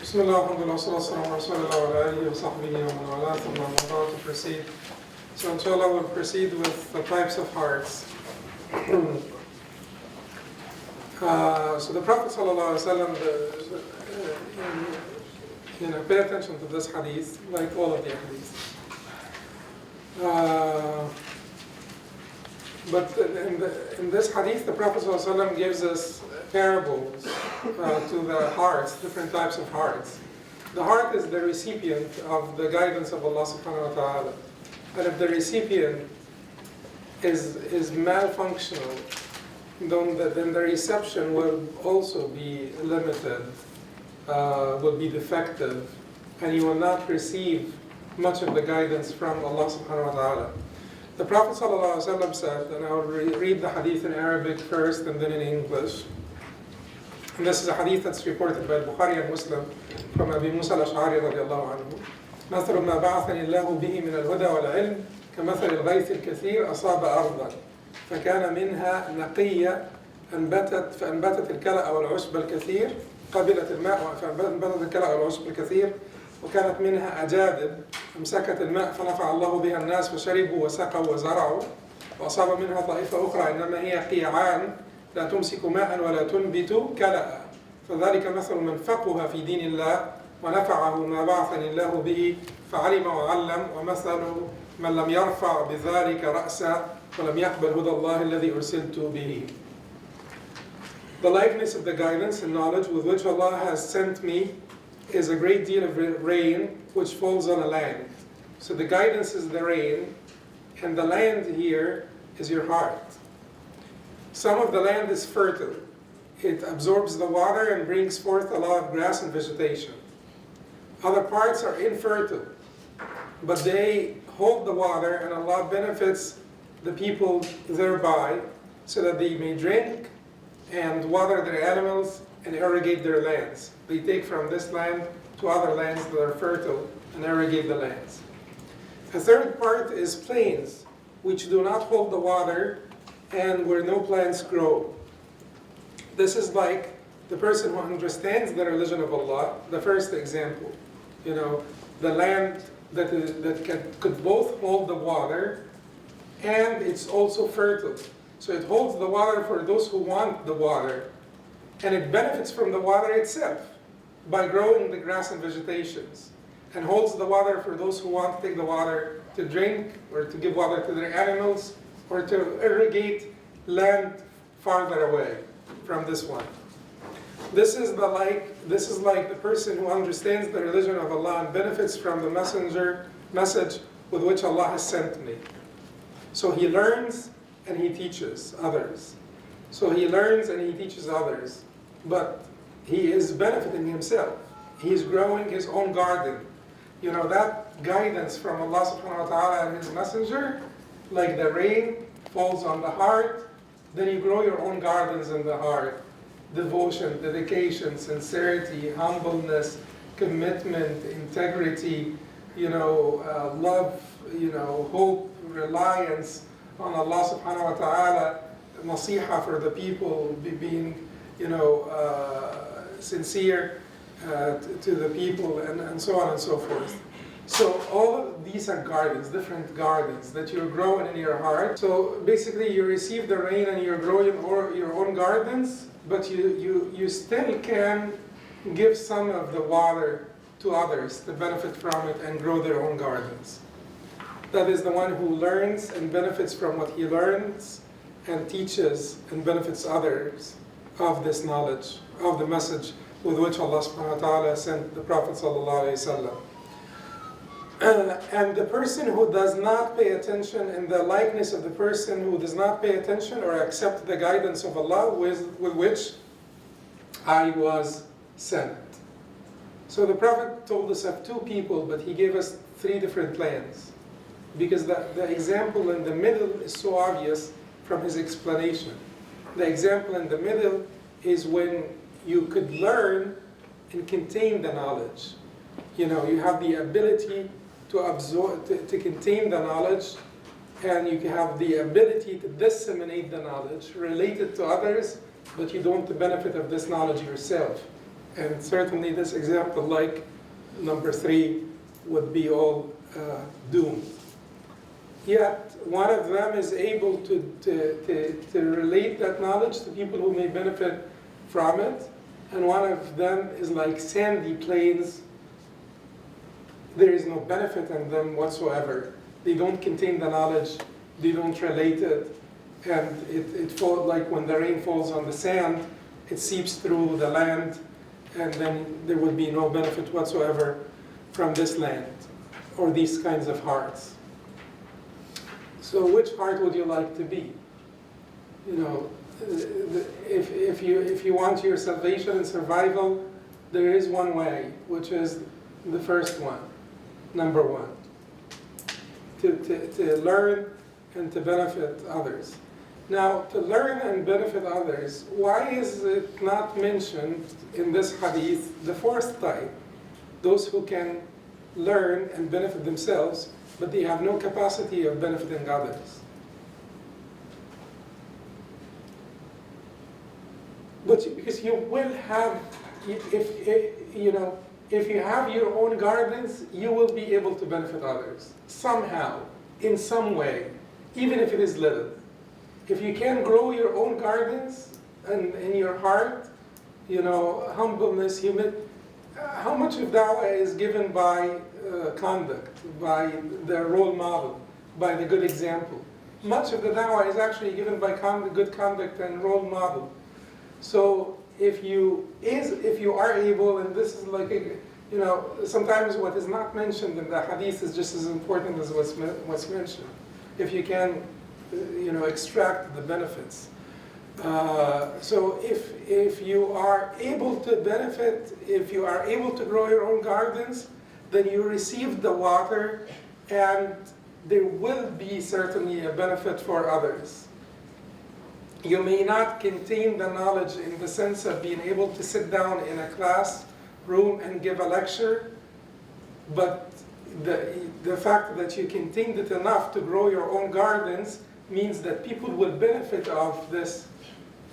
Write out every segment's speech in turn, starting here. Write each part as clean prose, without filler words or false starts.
بسم الله والحمد لله والصلاة والسلام على رسول الله وعلى آله وصحبه ومن والاه ثم أما بعد to proceed. So inshallah we'll proceed with the types of hearts. So the Prophet sallallahu alaihi wasallam, pay attention to this hadith, like all of the hadith. But in this hadith, the Prophet sallallahu alaihi wasallam gives us parables to the hearts, different types of hearts. The heart is the recipient of the guidance of Allah subhanahu wa ta'ala. And if the recipient is malfunctional, then the reception will also be limited, will be defective, and you will not receive much of the guidance from Allah subhanahu wa ta'ala. The Prophet sallallahu alaihi wasallam said, and I will read the hadith in Arabic first and then in English. And this is a hadith that's reported by Bukhari and Muslim from Abi Musa al-Ash'ari radiallahu anhu. مثل ما بعثني الله به من الهدى والعلم كمثل الغيث الكثير أصاب أرضا فكان منها نقية فأنبتت الكلأ والعشب الكثير قبلت الماء فأنبتت الكلأ والعشب الكثير وكانت منها أجادب أمسكت الماء فنفع الله بها الناس فشربوا وسقوا وزرعوا وأصاب منها طائفة أخرى إنما هي قيعان لا تمسك ماء ولا تنبت كلأ فذلك مثل من فقه في دين الله ونفعه ما بعثني الله به فعلم وعلم ومثل من لم يرفع بذلك رأسا ولم يقبل هدى الله الذي أرسلت به. The likeness of the guidance and knowledge with which Allah has sent me is a great deal of rain which falls on a land. So the guidance is the rain, and the land here is your heart. Some of the land is fertile. It absorbs the water and brings forth a lot of grass and vegetation. Other parts are infertile, but they hold the water and Allah benefits the people thereby so that they may drink and water their animals and irrigate their lands. They take from this land to other lands that are fertile and irrigate the lands. A third part is plains, which do not hold the water and where no plants grow. This is like the person who understands the religion of Allah, the first example. The land that could both hold the water and it's also fertile. So it holds the water for those who want the water, and it benefits from the water itself by growing the grass and vegetations, and holds the water for those who want to take the water to drink or to give water to their animals or to irrigate land farther away from this one. This is like the person who understands the religion of Allah and benefits from the message with which Allah has sent me. So he learns and he teaches others. So he learns and he teaches others, but he is benefiting himself. He's growing his own garden. That guidance from Allah subhanahu wa ta'ala and his messenger, like the rain falls on the heart, then you grow your own gardens in the heart. Devotion, dedication, sincerity, humbleness, commitment, integrity, love, hope, reliance on Allah subhanahu wa ta'ala, nasiha for the people, being, sincere to the people, and so on and so forth. So all of these are gardens, different gardens that you're growing in your heart. So basically you receive the rain and you're growing your own gardens, but you still can give some of the water to others to benefit from it and grow their own gardens. That is the one who learns and benefits from what he learns and teaches and benefits others of this knowledge, of the message with which Allah subhanahu wa ta'ala sent the Prophet sallallahu alaihi wasallam. And the person who does not pay attention, in the likeness of the person who does not pay attention or accept the guidance of Allah with which I was sent. So the Prophet told us of two people, but he gave us three different plans, because the example in the middle is so obvious from his explanation. The example in the middle is when you could learn and contain the knowledge. You have the ability to absorb, to contain the knowledge, and you have the ability to disseminate the knowledge, relate it to others, but you don't benefit of this knowledge yourself. And certainly this example, like number 3, would be all doomed. Yet one of them is able to relate that knowledge to people who may benefit from it, and one of them is like sandy plains. There is no benefit in them whatsoever. They don't contain the knowledge, they don't relate it, and it falls like when the rain falls on the sand, it seeps through the land, and then there would be no benefit whatsoever from this land or these kinds of hearts. So which heart would you like to be? You know, if you want your salvation and survival, there is one way, which is the first one, number 1. To learn and to benefit others. Now, to learn and benefit others, why is it not mentioned in this hadith, the 4th type, those who can learn and benefit themselves, but they have no capacity of benefiting others? But because you will have, if you have your own gardens, you will be able to benefit others somehow, in some way, even if it is little. If you can grow your own gardens and in your heart, humbleness, humility, how much of da'wah is given by conduct, by the role model, by the good example? Much of the da'wah is actually given by good conduct and role model. So if you are able, and this is like sometimes what is not mentioned in the hadith is just as important as what's mentioned. If you can, extract the benefits. So if you are able to benefit, if you are able to grow your own gardens, then you receive the water, and there will be certainly a benefit for others. You may not contain the knowledge in the sense of being able to sit down in a classroom and give a lecture, but the fact that you contained it enough to grow your own gardens means that people will benefit of this.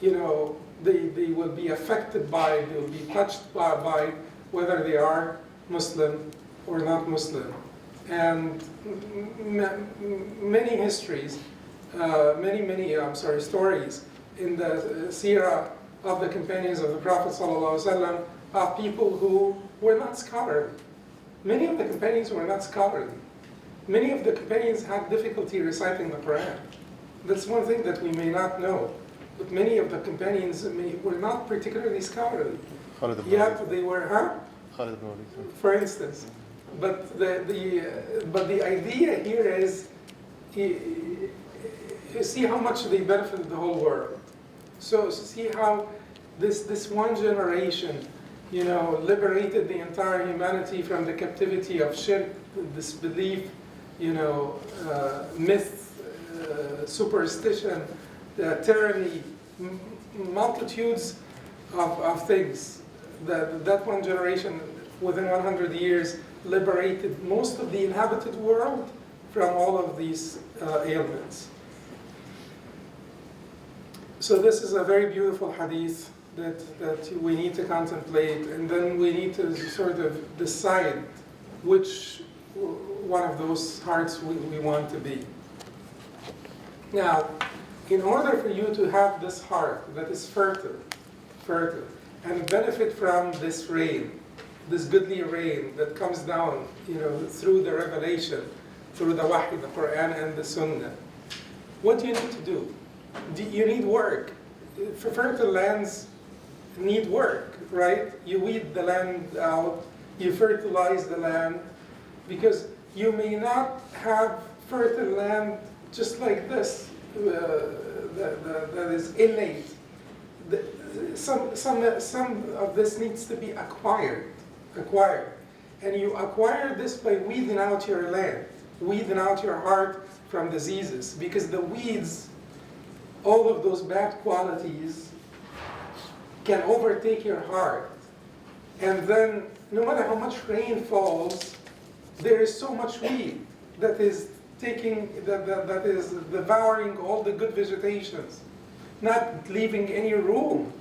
They will be affected by, they will be touched by whether they are Muslim or not Muslim. And many histories, stories in the seerah of the companions of the Prophet ﷺ of people who were not scholarly. Many of the companions were not scholarly. Many of the companions had difficulty reciting the Quran. That's one thing that we may not know. But many of the companions were not particularly scholarly. Yet they were, for instance. But the idea here is, you see how much they benefited the whole world. So see how this one generation, liberated the entire humanity from the captivity of shirk, disbelief, myth, superstition, tyranny, multitudes of things. That one generation, within 100 years, liberated most of the inhabited world from all of these ailments. So this is a very beautiful hadith that we need to contemplate, and then we need to sort of decide which one of those hearts we want to be. Now, in order for you to have this heart that is fertile, and benefit from this rain, this goodly rain that comes down, through the revelation, through the wahy, the Quran and the Sunnah, what do you need to do? You need work. Fertile lands need work, right? You weed the land out, you fertilize the land, because you may not have fertile land just like this, that is innate. Some of this needs to be acquired. And you acquire this by weeding out your land, weeding out your heart from diseases, because the weeds, all of those bad qualities, can overtake your heart. And then, no matter how much rain falls, there is so much weed that is that is devouring all the good vegetations, not leaving any room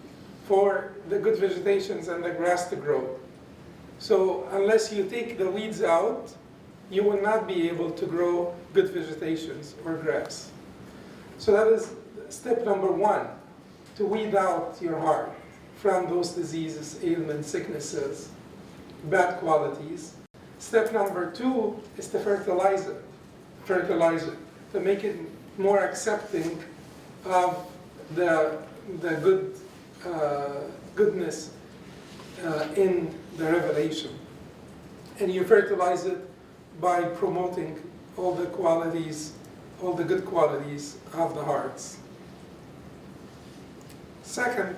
for the good vegetations and the grass to grow. So unless you take the weeds out, you will not be able to grow good vegetations or grass. So that is step number one, to weed out your heart from those diseases, ailments, sicknesses, bad qualities. Step number two is to fertilize it, to make it more accepting of the goodness in the revelation. And you fertilize it by promoting all the qualities, all the good qualities of the hearts. Second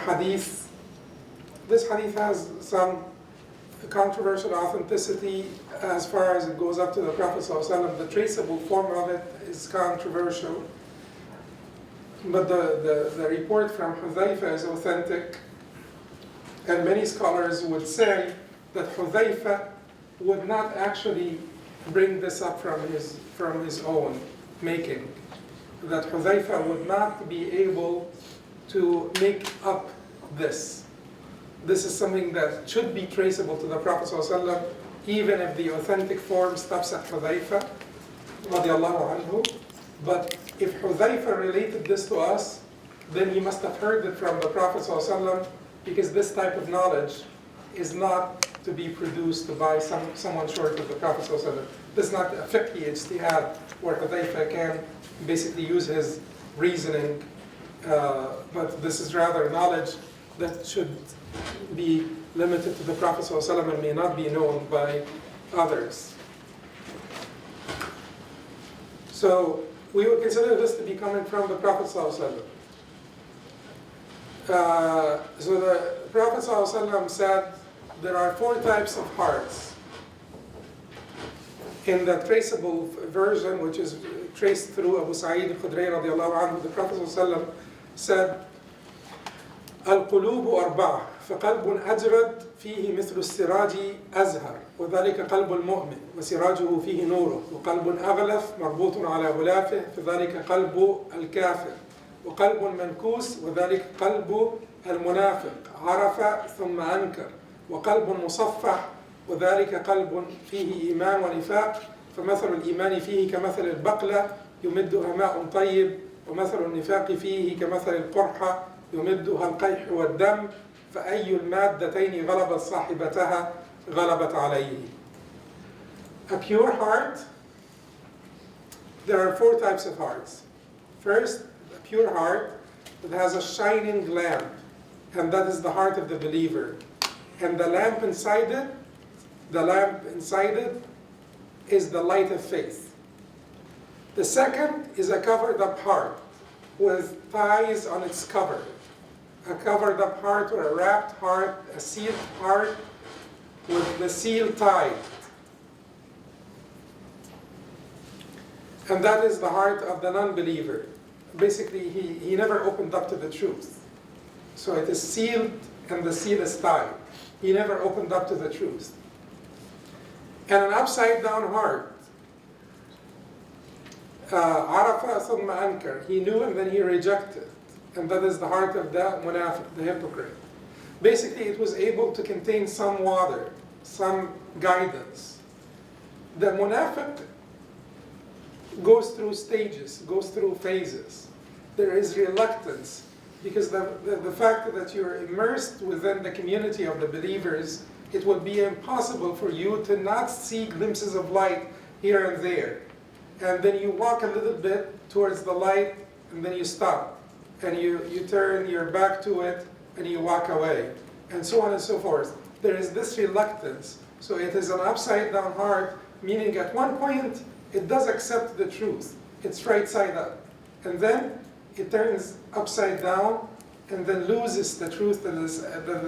hadith. This hadith has some controversial authenticity as far as it goes up to the Prophet ﷺ. The traceable form of it is controversial. But the report from Hudhayfa is authentic. And many scholars would say that Hudhayfa would not actually bring this up from his own making. That Hudhayfa would not be able to make up this. This is something that should be traceable to the Prophet ﷺ, even if the authentic form stops at Hudhayfa, radiallahu anhu. But if Hudhayfa related this to us, then he must have heard it from the Prophet ﷺ, because this type of knowledge is not to be produced by someone short of the Prophet ﷺ. This is not a fiqhi ijtihad, where Hudhayfa can basically use his reasoning, but this is rather knowledge that should be limited to the Prophet ﷺ and may not be known by others. So we would consider this to be coming from the Prophet ﷺ. So the Prophet ﷺ said there are 4 types of hearts. In the traceable version, which is traced through Abu Sa'id al-Khudri radiallahu anhu, the Prophet ﷺ said, القلوب أربعة فقلب أجرد فيه مثل السراج أزهر وذلك قلب المؤمن وسراجه فيه نوره وقلب أغلف مربوط على غلافه فذلك قلب الكافر وقلب منكوس وذلك قلب المنافق عرف ثم أنكر وقلب مصفح وذلك قلب فيه إيمان ونفاق فمثل الإيمان فيه كمثل البقلة يمدها ماء طيب ومثل النفاق فيه كمثل القرحة يمدها القيح والدم فأي المادتين غلبت صاحبتها غلبت عليه. A pure heart, there are 4 types of hearts. First, a pure heart that has a shining lamp, and that is the heart of the believer. And the lamp inside it is the light of faith. The second is a covered up heart with ties on its cover. A covered up heart or a wrapped heart, a sealed heart with the seal tied. And that is the heart of the non-believer. Basically, he never opened up to the truth. So it is sealed and the seal is tied. He never opened up to the truth. And an upside down heart. Arafa thumma ankar. He knew and then he rejected. And that is the heart of the munafiq, the hypocrite. Basically, it was able to contain some water, some guidance. The munafiq goes through stages, goes through phases. There is reluctance, because the fact that you're immersed within the community of the believers, it would be impossible for you to not see glimpses of light here and there. And then you walk a little bit towards the light, and then you stop. And you turn your back to it, and you walk away. And so on and so forth. There is this reluctance. So it is an upside down heart, meaning at one point, it does accept the truth. It's right side up. And then it turns upside down, and then loses the truth that is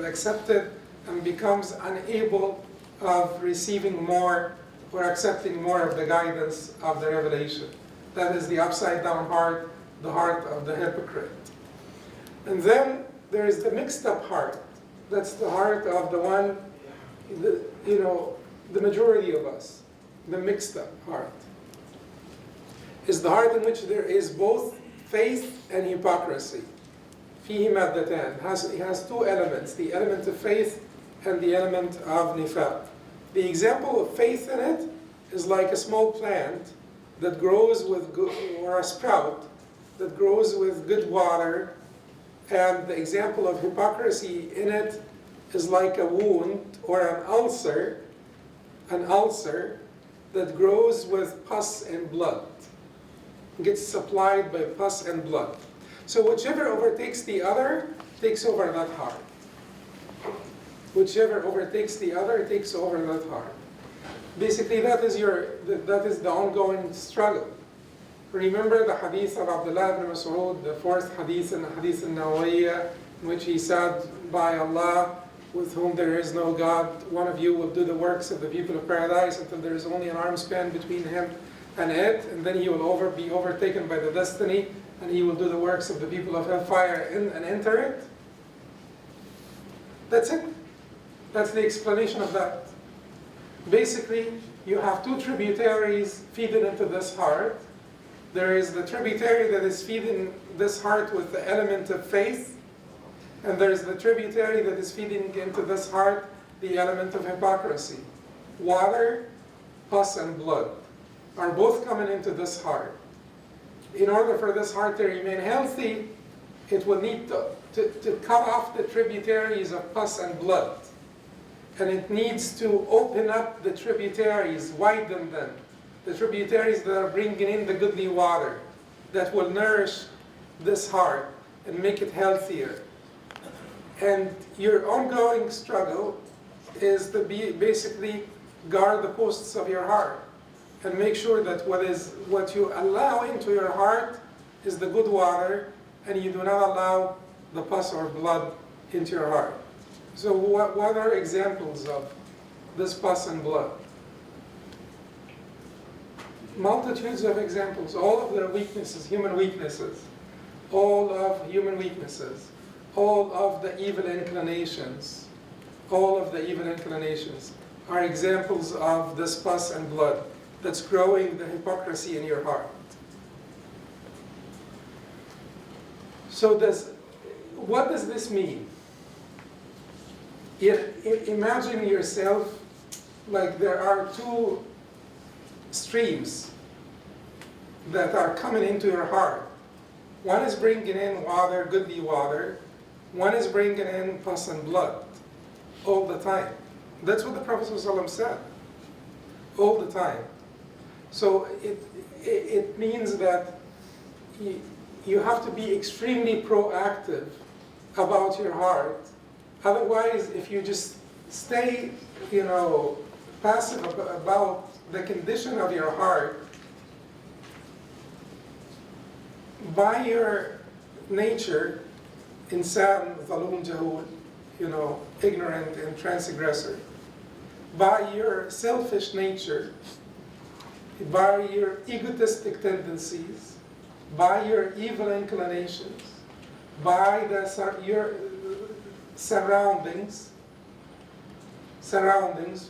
accepted, and becomes unable of receiving more or accepting more of the guidance of the revelation. That is the upside down heart, the heart of the hypocrite. And then there is the mixed up heart. That's the heart of the one, the majority of us. The mixed up heart is the heart in which there is both faith and hypocrisy. فيه مادتان. It has two elements, the element of faith and the element of nifaq. The example of faith in it is like a small plant that grows with good, or a sprout that grows with good water, and the example of hypocrisy in it is like a wound or an ulcer that grows with pus and blood, gets supplied by pus and blood. So whichever overtakes the other takes over that heart. Whichever overtakes the other takes over that heart. Basically, that is the ongoing struggle. Remember the hadith of Abdullah ibn Mas'ud, the fourth hadith in the Hadith al-Nawawiyya, in which he said, by Allah, with whom there is no God, one of you will do the works of the people of paradise until there is only an arm span between him and it, and then he will be overtaken by the destiny, and he will do the works of the people of hellfire and enter it. That's it. That's the explanation of that. Basically, you have two tributaries feeding into this heart. There is the tributary that is feeding this heart with the element of faith, and there is the tributary that is feeding into this heart the element of hypocrisy. Water, pus, and blood are both coming into this heart. In order for this heart to remain healthy, it will need to cut off the tributaries of pus and blood. And it needs to open up the tributaries, widen them. The tributaries that are bringing in the goodly water that will nourish this heart and make it healthier. And your ongoing struggle is to basically guard the posts of your heart and make sure that what you allow into your heart is the good water, and you do not allow the pus or blood into your heart. So what are examples of this pus and blood? Multitudes of examples, all of their weaknesses, human weaknesses, all of human weaknesses, all of the evil inclinations, are examples of this pus and blood that's growing the hypocrisy in your heart. So what does this mean? Imagine yourself like there are two streams that are coming into your heart. One is bringing in water, goodly water. One is bringing in pus and blood all the time. That's what the Prophet ﷺ said, all the time. So it means that you have to be extremely proactive about your heart. Otherwise, if you just stay, passive about the condition of your heart, by your nature, insan, zalum, jahul, ignorant and transgressor, by your selfish nature, by your egotistic tendencies, by your evil inclinations, by your surroundings,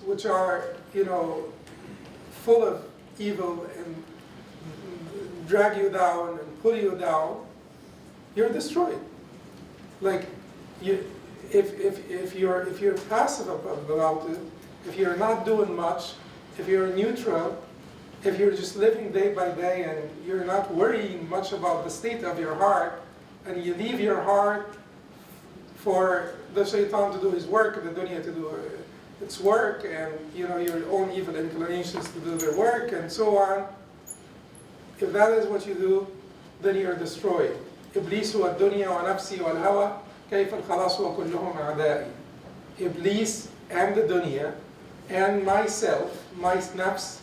which are, full of evil and drag you down and pull you down, you're destroyed. Like, if you're passive about it, if you're not doing much, if you're neutral, if you're just living day by day and you're not worrying much about the state of your heart, and you leave your heart for the shaitan to do his work, the dunya to do its work, and your own evil inclinations to do their work, and so on. If that is what you do, then you're destroyed. Iblis wa dunya wa nafsi wal hawa kayfa al-khalas wa kulluhum a'da'i. Iblis and the dunya and myself, my nafs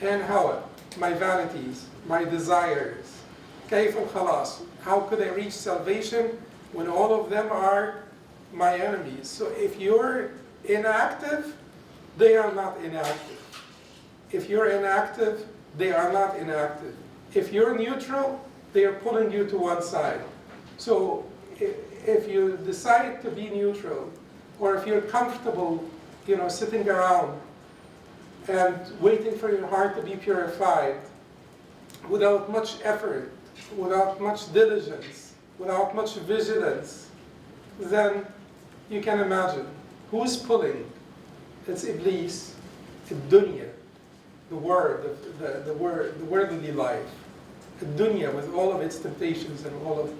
and hawa, my vanities, my desires. Kayfa al-khalas. How could I reach salvation when all of them are my enemies? So if you're inactive, they are not inactive. If you're inactive, they are not inactive. If you're neutral, they are pulling you to one side. So if you decide to be neutral, or if you're comfortable, sitting around and waiting for your heart to be purified without much effort, without much diligence, without much vigilance, then you can imagine who's pulling. It's Iblis, dunya, the worldly life, dunya with all of its temptations and all of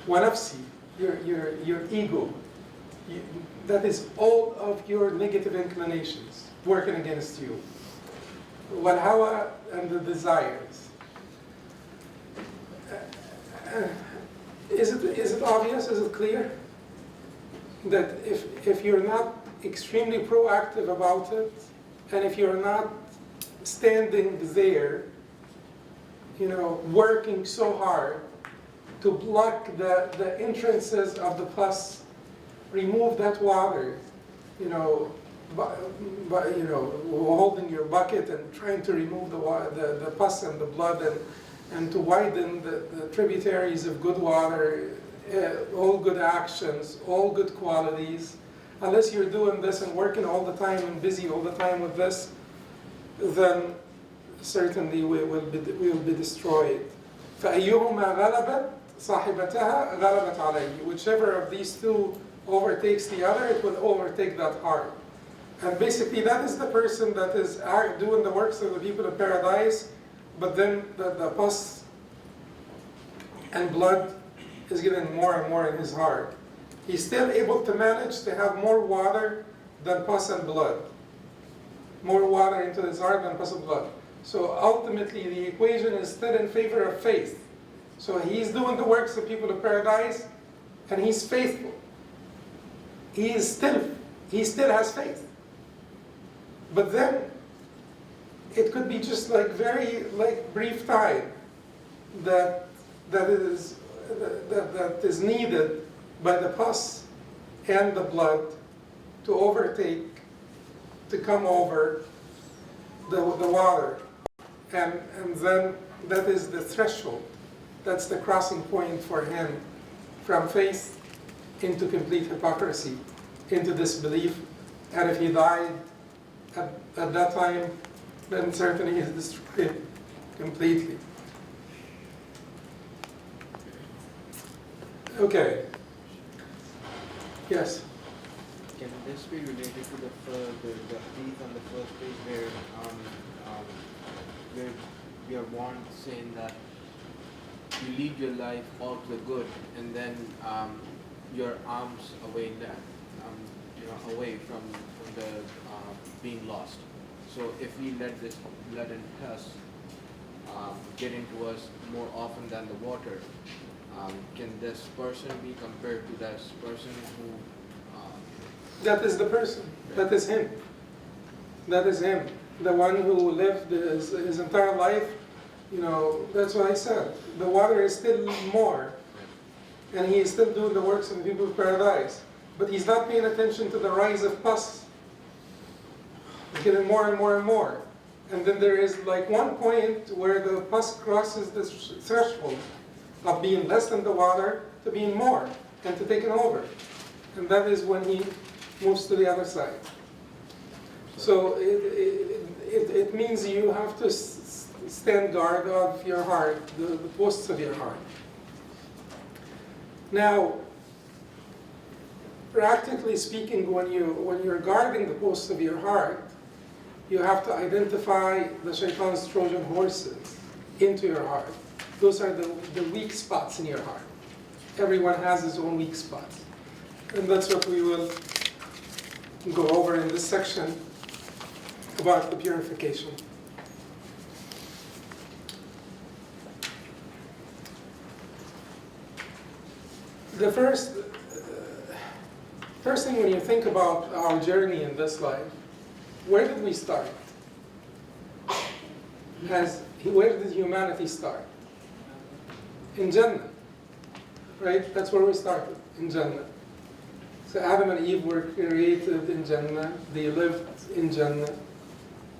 wanafsi, your ego. That is all of your negative inclinations working against you. Wal hawa, and the desires. Is it obvious? Is it clear? That if you're not extremely proactive about it, and if you're not standing there, working so hard to block the entrances of the pus, remove that water, holding your bucket and trying to remove the pus and the blood and to widen the tributaries of good water, all good actions, all good qualities. Unless you're doing this and working all the time and busy all the time with this, then certainly we will be destroyed. فَأَيُّهُمَا غَلَبَتْ صَاحِبَتَهَا غَلَبَتْ عَلَيْهِ. Whichever of these two overtakes the other, it will overtake that heart. And basically that is the person that is doing the works of the people of paradise, but then the pus and blood is getting more and more in his heart. He's still able to manage to have more water than pus and blood. More water into his heart than pus and blood. So ultimately the equation is still in favor of faith. So he's doing the works of people of paradise and he's faithful. He still has faith. But then it could be just very brief time that is needed by the pus and the blood to overtake, to come over the water. And then that is the threshold. That's the crossing point for him from faith into complete hypocrisy, into disbelief. And if he died at that time, then certainly he is destroyed completely. Okay. Yes? Can this be related to the hadith on the first page where we are warned saying that you lead your life all to the good and then your arms away that, away from the being lost. So if we let this blood and pus get into us more often than the water, can this person be compared to this person who... That is the person. That is him. That is him. The one who lived his entire life, that's what I said. The water is still more. And he is still doing the works of the people of paradise. But he's not paying attention to the rise of pus. It's getting more and more and more. And then there is one point where the pus crosses the threshold of being less than the water to being more and to taking over. And that is when he moves to the other side. So it means you have to stand guard of your heart, the posts of your heart. Now, practically speaking, when you're guarding the posts of your heart, you have to identify the shaitan's Trojan horses into your heart. Those are the weak spots in your heart. Everyone has his own weak spots. And that's what we will go over in this section about the purification. The first thing when you think about our journey in this life, where did we start? Where did humanity start? In Jannah, right? That's where we started, in Jannah. So Adam and Eve were created in Jannah, they lived in Jannah,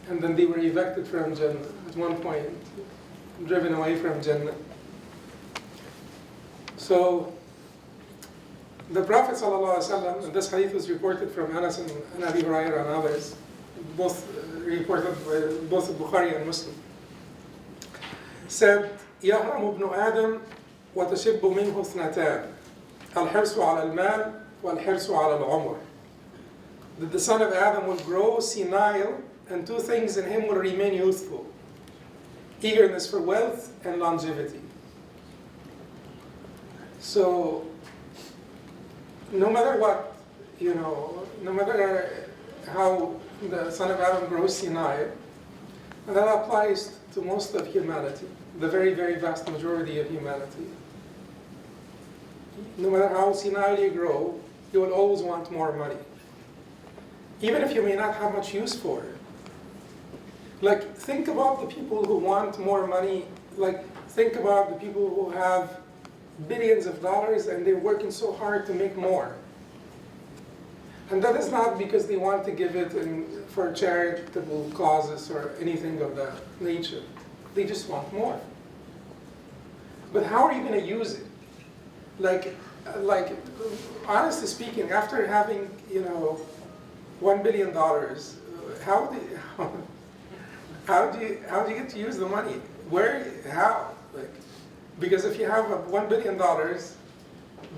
and then they were evicted from Jannah at one point, driven away from Jannah. So the Prophet ﷺ, and this hadith was reported from Anas and Abi Hurairah and others, both reported by both Bukhari and Muslim, said, يَهْرَمُ ابْنُ آدَمْ وتشب منه اثنتان الحرص على المال والحرص على العمر. That the son of Adam will grow senile and two things in him will remain youthful: eagerness for wealth and longevity. So no matter what, no matter how the son of Adam grows senile, and that applies to most of humanity, the very, very vast majority of humanity. No matter how senile you grow, you will always want more money, even if you may not have much use for it. Like, think about the people who want more money. Like, think about the people who have billions of dollars and they're working so hard to make more. And that is not because they want to give it for charitable causes or anything of that nature. They just want more. But how are you going to use it? Like, honestly speaking, after having, $1 billion, how do you get to use the money? Where, how? Like, because if you have $1 billion,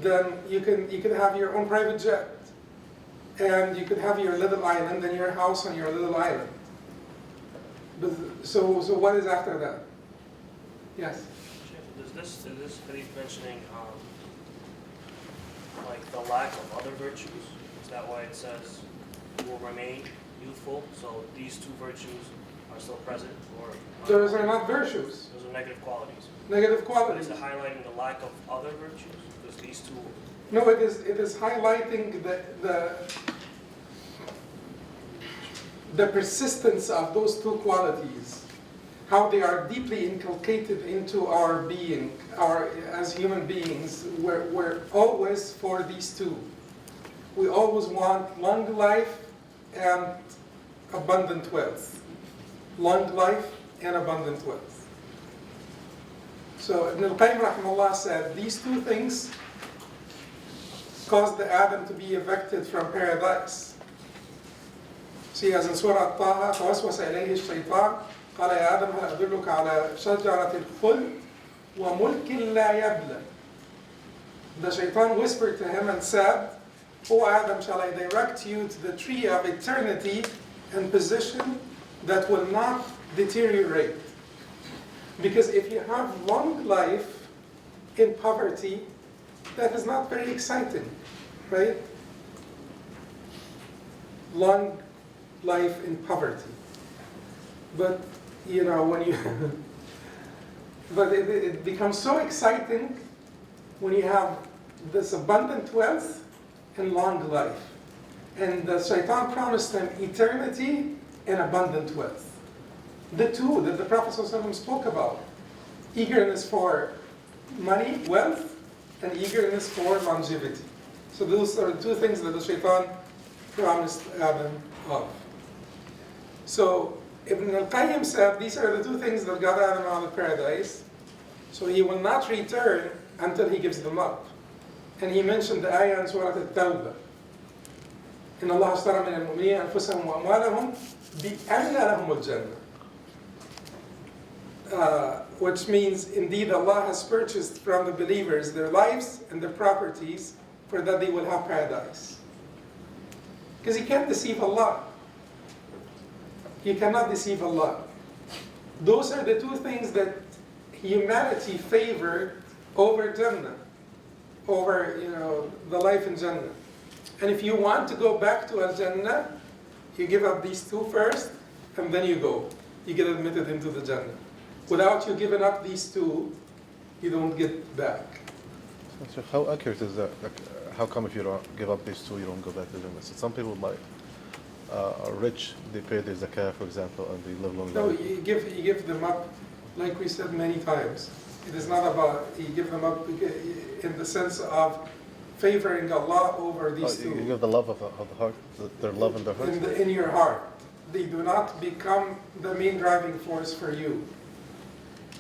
then you can have your own private jet, and you could have your little island and your house on your little island. But so what is after that? Yes. Is this hadith mentioning like the lack of other virtues? Is that why it says will remain youthful? So these two virtues are still present, or Those are not virtues. those are negative qualities? Negative But qualities. is it highlighting the lack of other virtues? Because these two. No, it is highlighting the persistence of those two qualities, how they are deeply inculcated into our being, as human beings. We're always for these two. We always want long life and abundant wealth. Long life and abundant wealth. So Ibn al-Qayyim rahimahullah said these two things caused the Adam to be evicted from paradise. See, as in Surah Taha, فَوَسْوَسَ إِلَيْهِ الشَّيْطَانُ قَالَ يَا آدَمْ هَلْ أَدُلُّكَ عَلَى شَجَرَةِ الْخُلْدِ وَمُلْكٍ لَا يَبْلَى. The shaitan whispered to him and said, O Adam, shall I direct you to the tree of eternity and position that will not deteriorate? Because if you have long life in poverty, that is not very exciting, right? Long life in poverty. But, when you, but it becomes so exciting when you have this abundant wealth and long life. And the shaitan promised him eternity and abundant wealth. The two that the Prophet ﷺ spoke about. Eagerness for money, wealth, and eagerness for longevity. So those are the two things that the shaitan promised Adam of. So Ibn al-Qayyim said these are the two things that got Adam out of paradise. So he will not return until he gives them up. And he mentioned the ayah in Surah Al-Tawbah. إن الله اشترى من المؤمنين أنفسهم وأموالهم بأن لهم الجنة. Which means, indeed, Allah has purchased from the believers their lives and their properties for that they will have paradise. Because you can't deceive Allah. You cannot deceive Allah. Those are the two things that humanity favored over Jannah, over the life in Jannah. And if you want to go back to Al-Jannah, you give up these two first, and then you go. You get admitted into the Jannah. Without you giving up these two, you don't get back. So how accurate is that? Like, how come if you don't give up these two, you don't go back to Jannah? So some people are rich, they pay their zakah, for example, and they live long No, life. you give them up, like we said many times. It is not about you give them up in the sense of favoring Allah over these two. You give the love of the heart, their love in their heart. In your heart. They do not become the main driving force for you.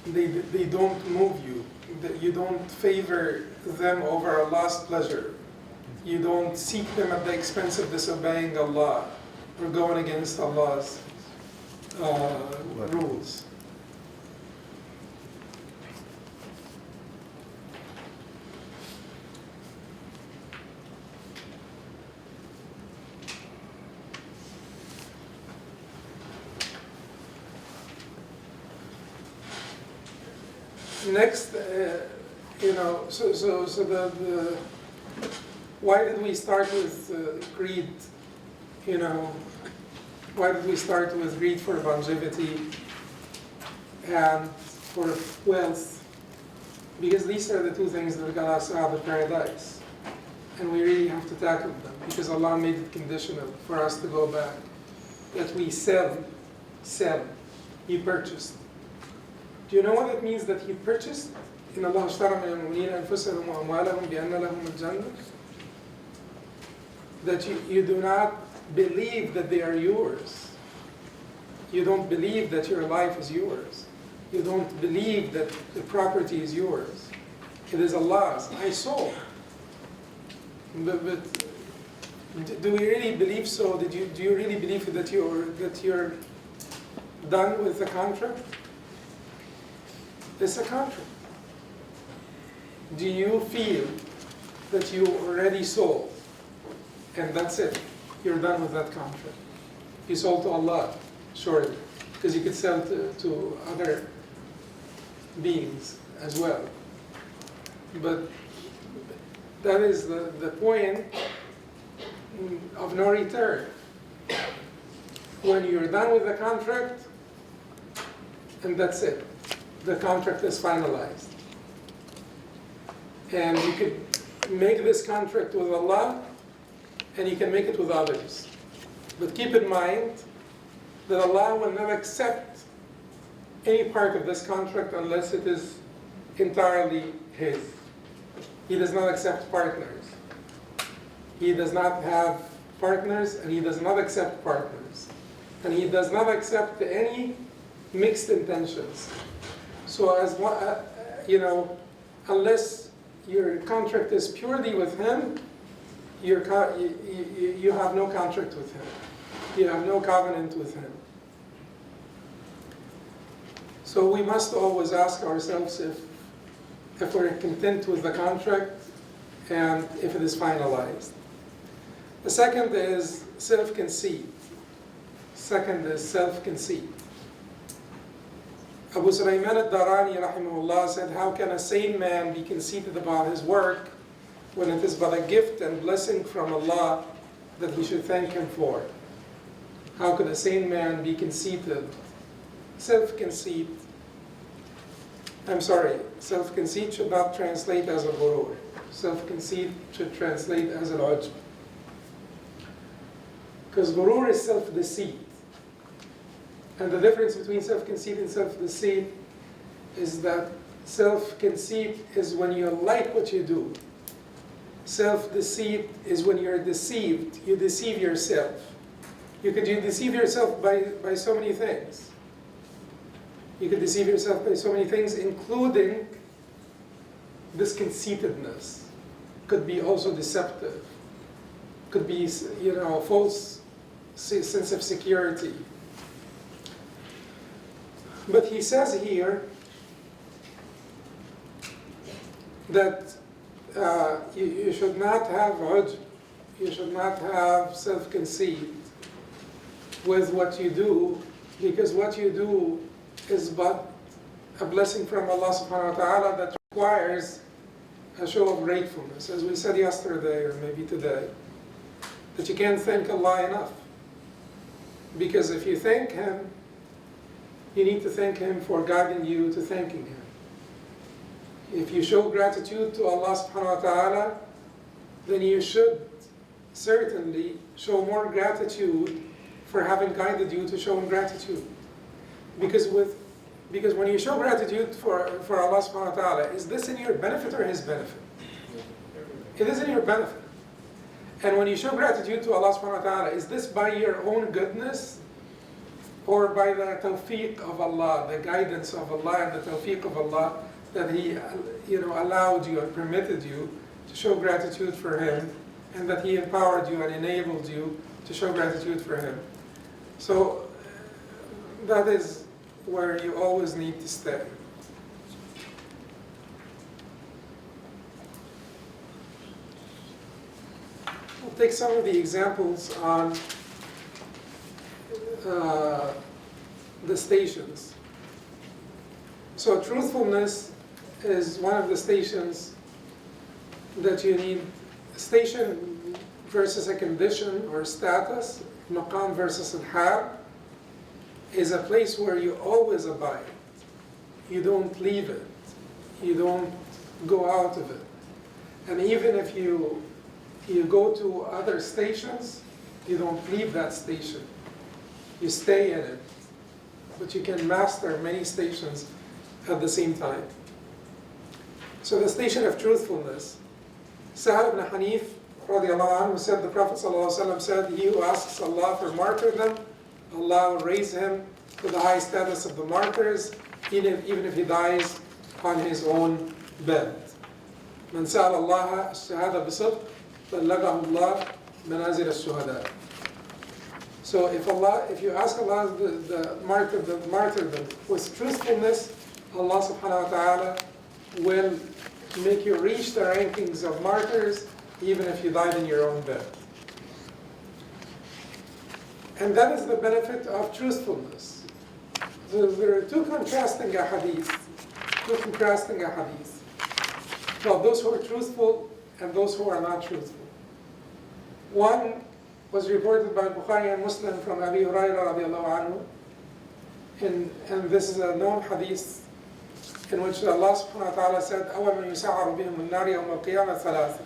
They don't move you. You don't favor them over Allah's pleasure. You don't seek them at the expense of disobeying Allah or going against Allah's rules. next, so the why did we start with greed? Why did we start with greed for longevity and for wealth? Because these are the two things that got us out of paradise. And we really have to tackle them because Allah made it conditional for us to go back. That we sell. He purchased. Do you know what it means that he purchased? إن الله اشترى من المؤمنين أنفسهم وأموالهم بأن لهم الجنة. That you do not believe that they are yours. You don't believe that your life is yours. You don't believe that the property is yours. It is Allah's. I sold. But do we really believe so? Do you really believe that you're done with the contract? It's a contract. Do you feel that you already sold and that's it? You're done with that contract. You sold to Allah, surely, because you could sell to other beings as well. But that is the point of no return. When you're done with the contract, and that's it. The contract is finalized. And you could make this contract with Allah, and you can make it with others. But keep in mind that Allah will not accept any part of this contract unless it is entirely His. He does not accept partners. He does not have partners, and He does not accept partners. And He does not accept any mixed intentions. So unless your contract is purely with Him, you have no contract with Him. You have no covenant with Him. So we must always ask ourselves if we're content with the contract and if it is finalized. The second is self-conceit. Abu Sulaiman al-Darani rahimahullah said, how can a sane man be conceited about his work when it is but a gift and blessing from Allah that he should thank Him for? How could a sane man be conceited? Self-conceit should not translate as al-Birr. Self-conceit should translate as al-Haj. Because Birr is self-deceit. And the difference between self-conceit and self-deceit is that self-conceit is when you like what you do. Self-deceit is when you're deceived. You deceive yourself. You deceive yourself by so many things. You could deceive yourself by so many things, including this conceitedness. Could be also deceptive. Could be, a false sense of security. But he says here that you should not have ujb, you should not have self-conceit with what you do, because what you do is but a blessing from Allah subhanahu wa ta'ala that requires a show of gratefulness. As we said yesterday, or maybe today, that you can't thank Allah enough. Because if you thank Him, you need to thank Him for guiding you to thanking Him. If you show gratitude to Allah subhanahu wa ta'ala, then you should certainly show more gratitude for having guided you to show Him gratitude. Because when you show gratitude for Allah subhanahu wa ta'ala, is this in your benefit or His benefit? It is in your benefit. And when you show gratitude to Allah subhanahu wa ta'ala, is this by your own goodness or by the tawfiq of Allah, the guidance of Allah and the tawfiq of Allah that He allowed you and permitted you to show gratitude for Him, and that He empowered you and enabled you to show gratitude for Him? So that is where you always need to stay. We'll take some of the examples on the stations. So truthfulness is one of the stations that you need. Station versus a condition or status, maqam versus al-hal, is a place where you always abide. You don't leave it. You don't go out of it. And even if you go to other stations, you don't leave that station. You stay in it. But you can master many stations at the same time. So the station of truthfulness, Sahal ibn Hanif radiallahu anhu said, the Prophet ﷺ said, he who asks Allah for martyrdom, Allah will raise him to the high status of the martyrs, even if he dies on his own bed. من سأل الله الشهادة بصدق بلغه الله منازل الشهداء. So if you ask Allah the martyrdom with truthfulness, Allah subhanahu wa ta'ala will make you reach the rankings of martyrs even if you died in your own bed. And that is the benefit of truthfulness. So there are two contrasting ahadith. Well, those who are truthful and those who are not truthful. One was reported by Bukhari and Muslim from Abi Hurairah radiallahu anhu, and this is a known hadith in which Allah subhanahu wa ta'ala said, أَوَلْ مَنْ يُسَعَّرُ بِهِمُ النَّارِ يَوْمَ الْقِيَامَةِ ثَلَاثًا.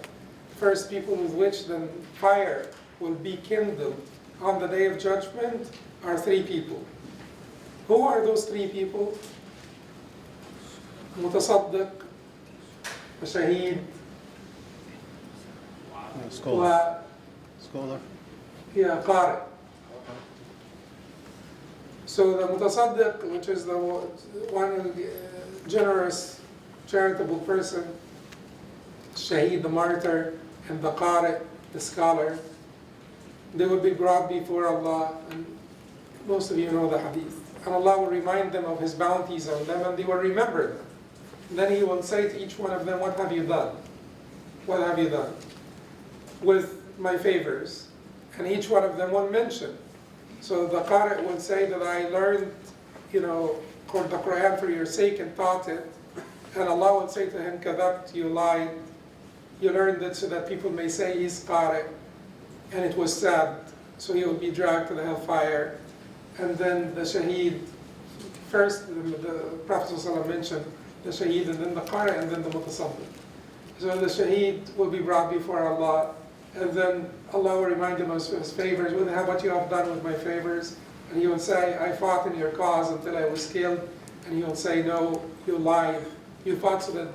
First people with which the fire will be kindled on the day of judgment are three people. Who are those three people? متصدق, شهيد, Scholar. قارئ. So the mutasaddiq, which is the one generous, charitable person, shaheed, the martyr, and the qari, the scholar, they will be brought before Allah, and most of you know the hadith. And Allah will remind them of His bounties on them, and they will remember them. And then He will say to each one of them, what have you done? What have you done with my favors? And each one of them will mention. So the qari will say that I learned, the Quran for your sake and taught it. And Allah will say to him, kadabt, you lied. You learned it so that people may say he's qari. And it was sad. So he will be dragged to the hellfire. And then the shaheed, first the Prophet ﷺ mentioned the shaheed, and then the qari, and then the mutasaddiq. So the shaheed will be brought before Allah. And then Allah will remind him of His favors. What you have done with my favors? And He will say, I fought in your cause until I was killed. And He will say, no, you lied. You fought so that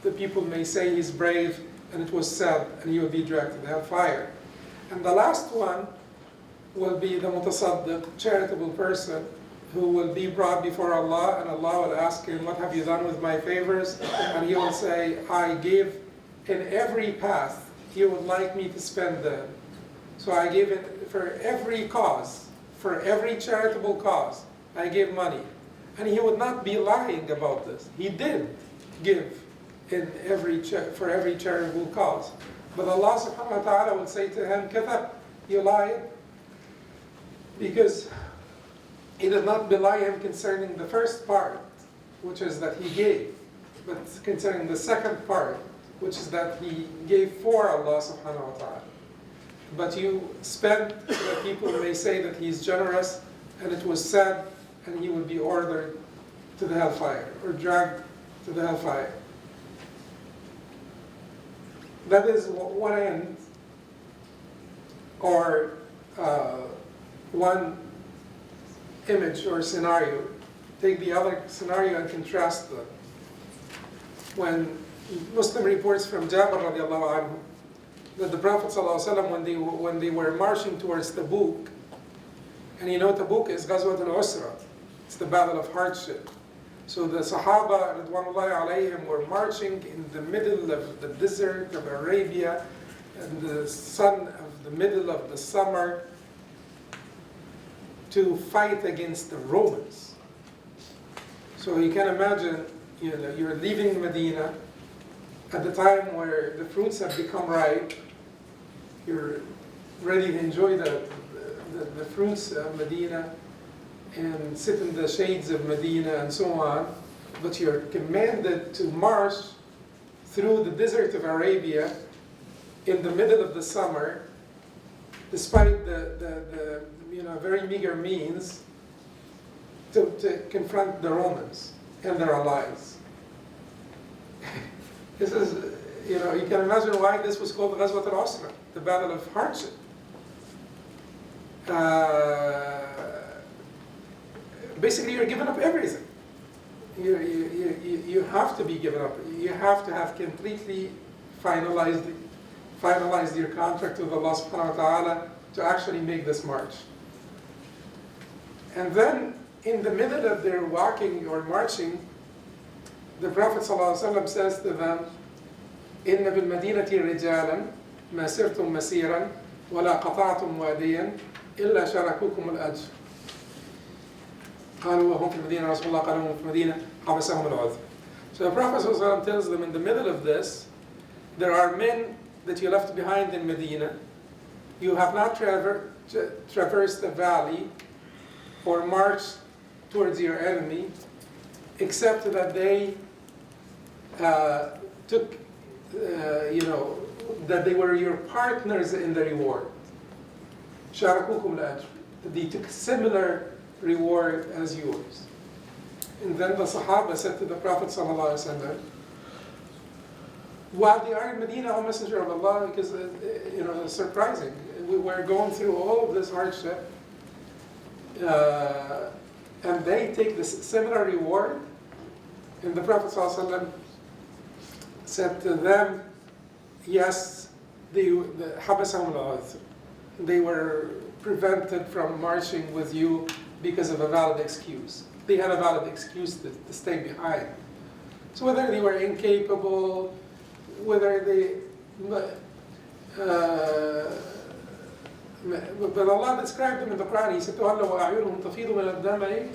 the people may say he's brave, and it was sad, and he will be dragged to the hellfire. And the last one will be the mutasaddiq, charitable person, who will be brought before Allah, and Allah will ask him, what have you done with my favors? And he will say, I gave in every path you would like me to spend them. So I gave it for every cause, for every charitable cause, I gave money. And he would not be lying about this. He did give for every charitable cause. But Allah subhanahu wa ta'ala would say to him, Kathab, you lied. Because He did not belie him concerning the first part, which is that he gave, but concerning the second part, which is that he gave for Allah subhanahu wa ta'ala. But you spent so that people may say that he's generous, and it was said, and he would be ordered to the hellfire, or dragged to the hellfire. That is one end, or one image or scenario. Take the other scenario and contrast them. When Muslim reports from Jabir radiallahu anhu that the Prophet ﷺ, when they were marching towards Tabuk, and Tabuk is Ghazwat al-Usra, it's the battle of hardship. So the Sahaba Ridwanullahi alayhim were marching in the middle of the desert of Arabia, in the sun of the middle of the summer, to fight against the Romans. So you can imagine, you're leaving Medina at the time where the fruits have become ripe. You're ready to enjoy the fruits of Medina and sit in the shades of Medina and so on. but you're commanded to march through the desert of Arabia in the middle of the summer, despite the very meager means, to confront the Romans and their allies. This is, you can imagine why this was called Ghazwat al-Usra, the battle of hardship. Basically, you're giving up everything. You have to be given up. You have to have completely finalized your contract with Allah subhanahu wa ta'ala to actually make this march. And then, in the middle of their walking or marching, the Prophet ﷺ says to them, إِنَّ بِالْمَدِينَةِ رِجَالًا مَا سِرْتُمْ مَسِيرًا وَلَا قَطَعْتُمْ وَادِيًا إِلَّا شَارَكُوكُمُ الْأَجْرَ. قالوا وهم في المدينة رسول الله قالوا وهم في المدينة حبسهم العذر. So the Prophet ﷺ tells them, in the middle of this, there are men that you left behind in Medina. You have not traversed the valley or marched towards your enemy, except that they took, that they were your partners in the reward. شاركوكم الأجر. They took similar reward as yours. And then the Sahaba said to the Prophet ﷺ, while they are in Medina, O Messenger of Allah, because it's surprising. We were going through all of this hardship, and they take this similar reward. And the Prophet ﷺ said to them, yes, they were prevented from marching with you because of a valid excuse. They had a valid excuse to stay behind. So whether they were incapable, whether they... but Allah described them in the Quran. He said, تُوَلَّوْا أَعْيُنُهُمْ تَفِيضُ مِنَ الدَّمْعِ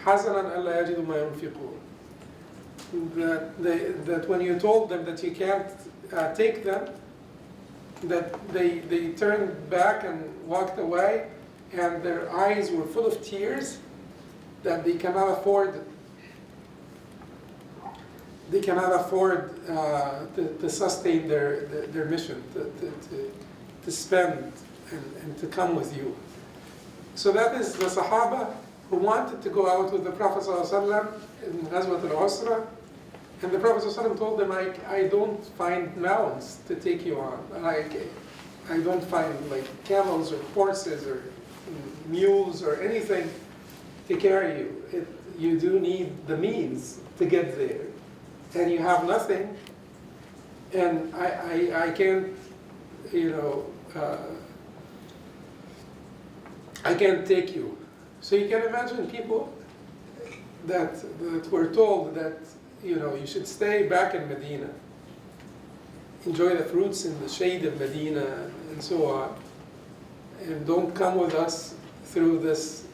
حَزَنًا أَلَّا يَجِدُوا مَا يُنْفِقُونَ. That when you told them that you can't take them, that they turned back and walked away, and their eyes were full of tears, that they cannot afford to sustain their mission, to spend and to come with you. So that is the Sahaba who wanted to go out with the Prophet ﷺ in Ghazwat al-Usra, and the Prophet ﷺ told them, I don't find mounts to take you on. I don't find camels or horses or mules or anything to carry you. You do need the means to get there. And you have nothing, and I can't, I can't take you. So you can imagine people that were told that, you should stay back in Medina, enjoy the fruits in the shade of Medina, and so on, and don't come with us through this,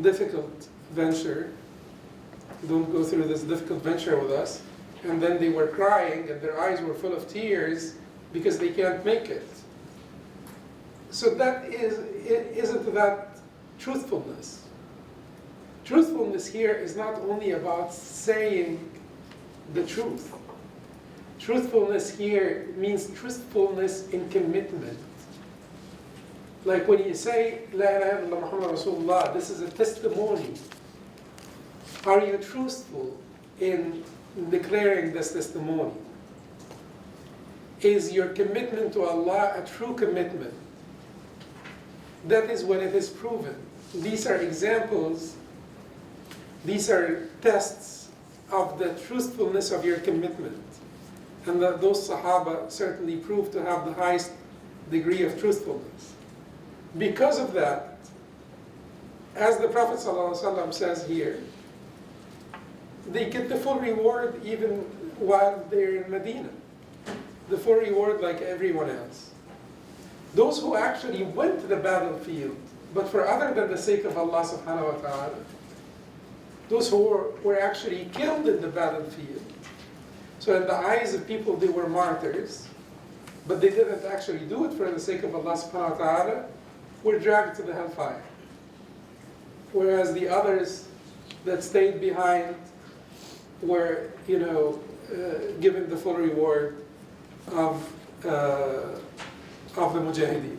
difficult venture. Don't go through this difficult venture with us. And then they were crying, and their eyes were full of tears because they can't make it. So isn't that truthfulness? Truthfulness here is not only about saying the truth. Truthfulness here means truthfulness in commitment. Like when you say, La ilaha illallah Muhammad Rasulullah, this is a testimony. Are you truthful in declaring this testimony? Is your commitment to Allah a true commitment? That is when it is proven. These are examples, these are tests of the truthfulness of your commitment. And those Sahaba certainly proved to have the highest degree of truthfulness. Because of that, as the Prophet ﷺ says here, they get the full reward even while they're in Medina. The full reward like everyone else. Those who actually went to the battlefield, but for other than the sake of Allah subhanahu wa ta'ala, those who were actually killed in the battlefield. So in the eyes of people, they were martyrs, but they didn't actually do it for the sake of Allah subhanahu wa ta'ala, were dragged to the hellfire. whereas the others that stayed behind were, given the full reward of the mujahideen.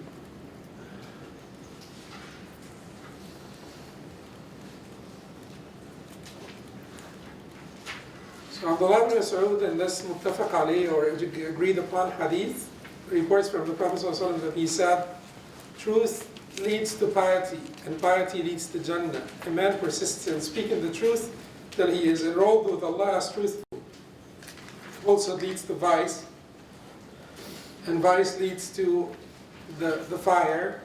So Abdullah ibn Mas'ud in this muttafaq alayh, or agreed upon hadith, reports from the Prophet ﷺ that he said, truth leads to piety, and piety leads to Jannah. A man persists in speaking the truth till he is enrolled with Allah as truthful. Also leads to vice, and vice leads to the fire,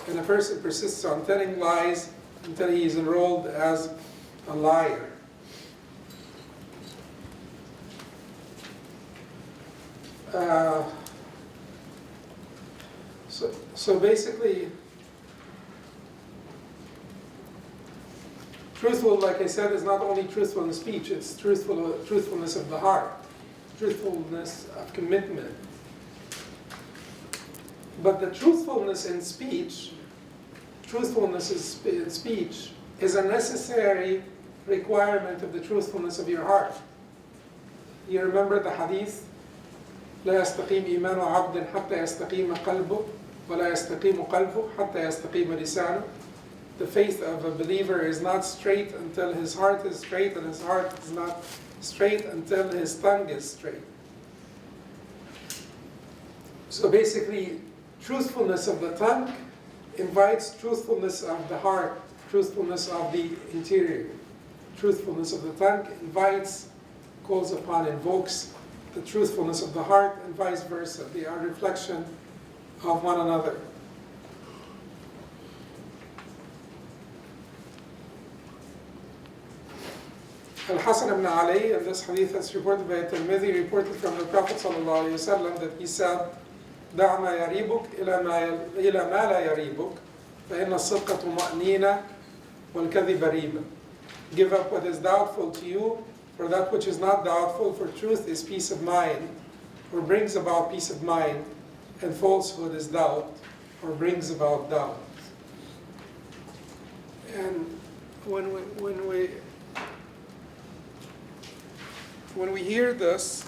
and a person persists on telling lies until he is enrolled as a liar. So basically, truthful, like I said, is not only truthful in speech, it's truthfulness of the heart, truthfulness of commitment. But the truthfulness in speech is a necessary requirement of the truthfulness of your heart. You remember the hadith? لا يستقيم إيمان عبد حتى يستقيم قلبه ولا يستقيم قلبه حتى يستقيم لسانه. The faith of a believer is not straight until his heart is straight, and his heart is not straight until his tongue is straight. So basically, truthfulness of the tongue invites truthfulness of the heart, truthfulness of the interior. Truthfulness of the tongue calls upon, invokes the truthfulness of the heart, and vice versa. They are a reflection of one another. Al-Hasan ibn Ali, in this hadith that's reported by Tirmidhi, reported from the Prophet ﷺ that he said, دع ما يريبك إلى ما لا يريبك فإن الصدق طمأنينة والكذب ريبة. Give up what is doubtful to you, for that which is not doubtful, for truth is peace of mind, or brings about peace of mind, and falsehood is doubt, or brings about doubt. And when we hear this,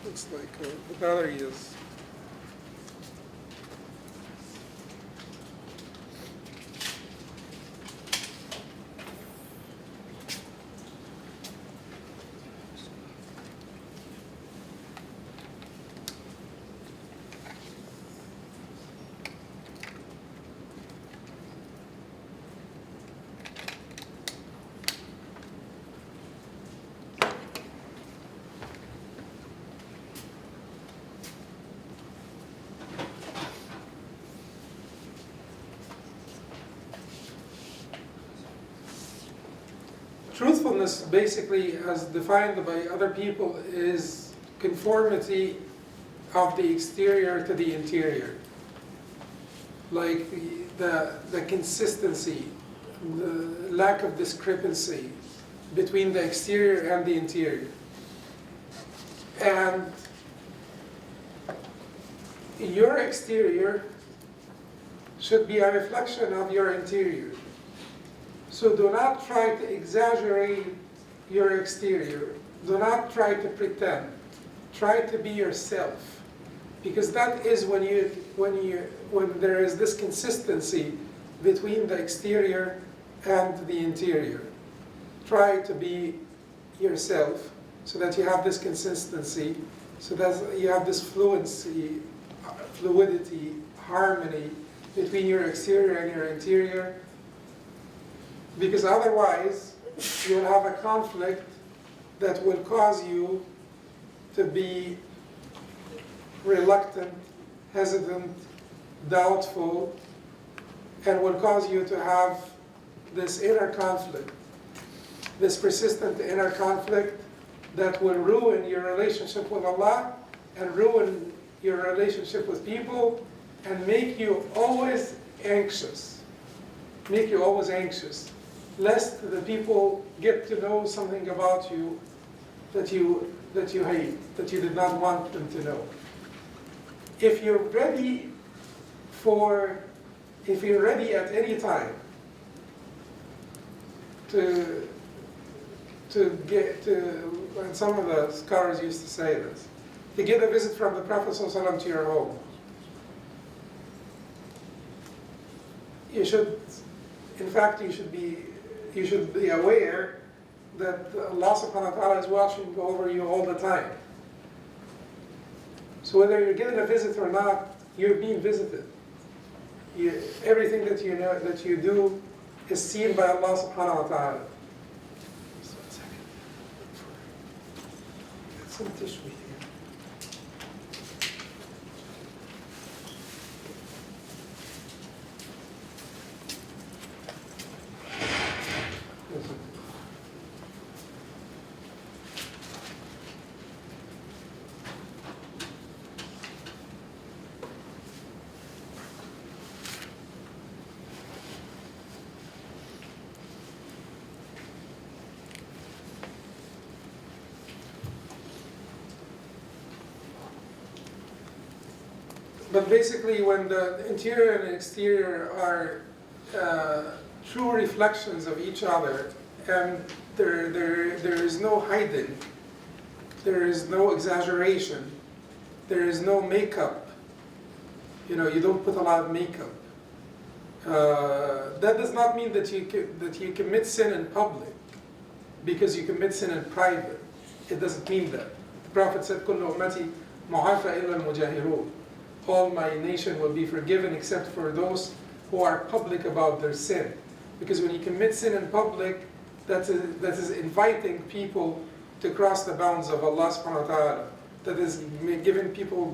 looks like the battery is. Truthfulness, basically, as defined by other people, is conformity of the exterior to the interior. Like the consistency, the lack of discrepancy between the exterior and the interior. And your exterior should be a reflection of your interior. So do not try to exaggerate your exterior. Do not try to pretend. Try to be yourself, because that is when there is this consistency between the exterior and the interior. Try to be yourself, so that you have this consistency, so that you have this fluidity, harmony between your exterior and your interior. Because otherwise, you'll have a conflict that will cause you to be reluctant, hesitant, doubtful, and will cause you to have this inner conflict, this persistent inner conflict that will ruin your relationship with Allah and ruin your relationship with people and make you always anxious. Lest the people get to know something about you that you hate, that you did not want them to know. If you're ready at any time and some of the scholars used to say this, to get a visit from the Prophet ﷺ to your home. You should, in fact, you should be aware that Allah subhanahu wa ta'ala is watching over you all the time. So whether you're getting a visit or not, you're being visited. Everything that you know, that you do is seen by Allah subhanahu wa ta'ala. Just 1 second. Get some tissue here. But basically, when the interior and exterior are true reflections of each other, and there is no hiding, there is no exaggeration, there is no makeup. You know, you don't put a lot of makeup. That does not mean that you commit sin in public because you commit sin in private. It doesn't mean that. The Prophet said, "Kullu ummati mu'afa illa al-mujahirun." All my nation will be forgiven except for those who are public about their sin. Because when you commit sin in public, that is inviting people to cross the bounds of Allah subhanahu wa ta'ala. That is giving people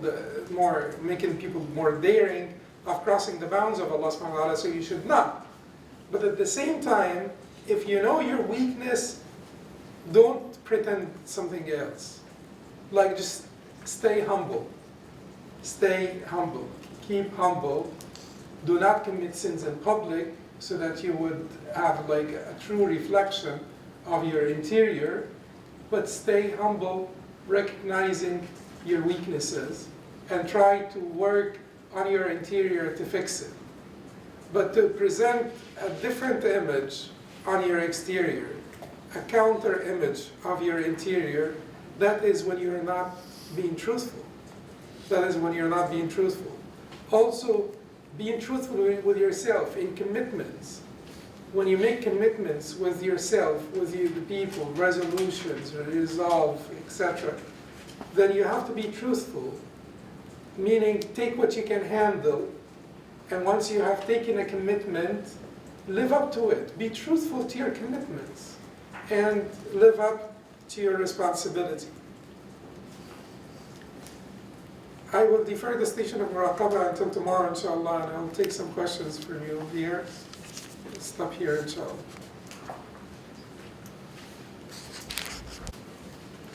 making people more daring of crossing the bounds of Allah subhanahu wa ta'ala, so you should not. But at the same time, if you know your weakness, don't pretend something else. Like, just stay humble. Stay humble. Keep humble. Do not commit sins in public so that you would have like a true reflection of your interior, but stay humble, recognizing your weaknesses and try to work on your interior to fix it. But to present a different image on your exterior, a counter image of your interior, that is when you're not being truthful. That is when you're not being truthful. Also, being truthful with yourself in commitments. When you make commitments with yourself, with the people, resolutions, resolve, etc., then you have to be truthful. Meaning, take what you can handle, and once you have taken a commitment, live up to it. Be truthful to your commitments, and live up to your responsibility. I will defer the station of Muraqabah until tomorrow, inshallah, and I'll take some questions from you here. Stop here, inshallah.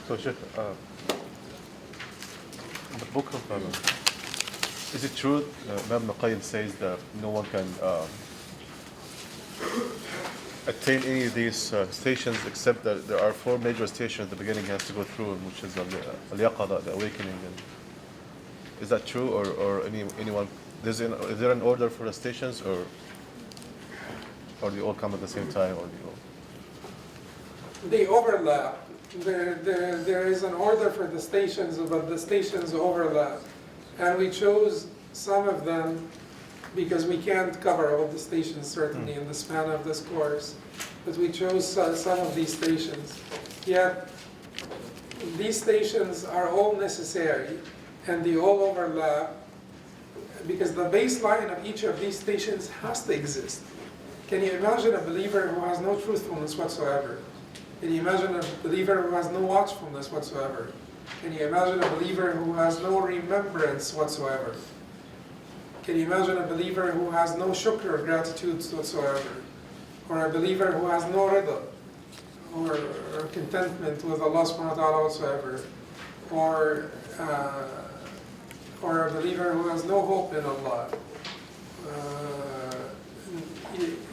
So, Sheikh, in the book of is it true Imam Qayyim says that no one can attain any of these stations except that there are 4 major stations the beginning has to go through, which is al-Yaqadha, the awakening. And is that true, or anyone? Is there an order for the stations, or they all come at the same time, or They overlap. There is an order for the stations, but the stations overlap. And we chose some of them because we can't cover all the stations, certainly, in the span of this course. But we chose some of these stations. Yet, these stations are all necessary, and they all overlap, because the baseline of each of these stations has to exist. Can you imagine a believer who has no truthfulness whatsoever? Can you imagine a believer who has no watchfulness whatsoever? Can you imagine a believer who has no remembrance whatsoever? Can you imagine a believer who has no shukr, or gratitude whatsoever? Or a believer who has no rida, or contentment with Allah subhanahu wa ta'ala whatsoever? Or a believer who has no hope in Allah?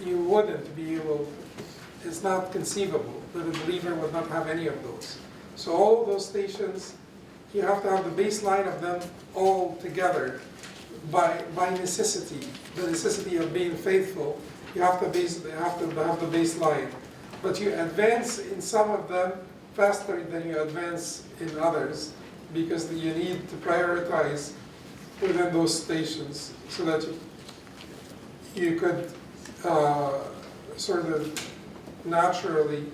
You wouldn't be able, it's not conceivable that a believer would not have any of those. So all of those stations, you have to have the baseline of them all together by necessity. The necessity of being faithful, you have to have the baseline. but you advance in some of them faster than you advance in others, because you need to prioritize within those stations so that you could sort of naturally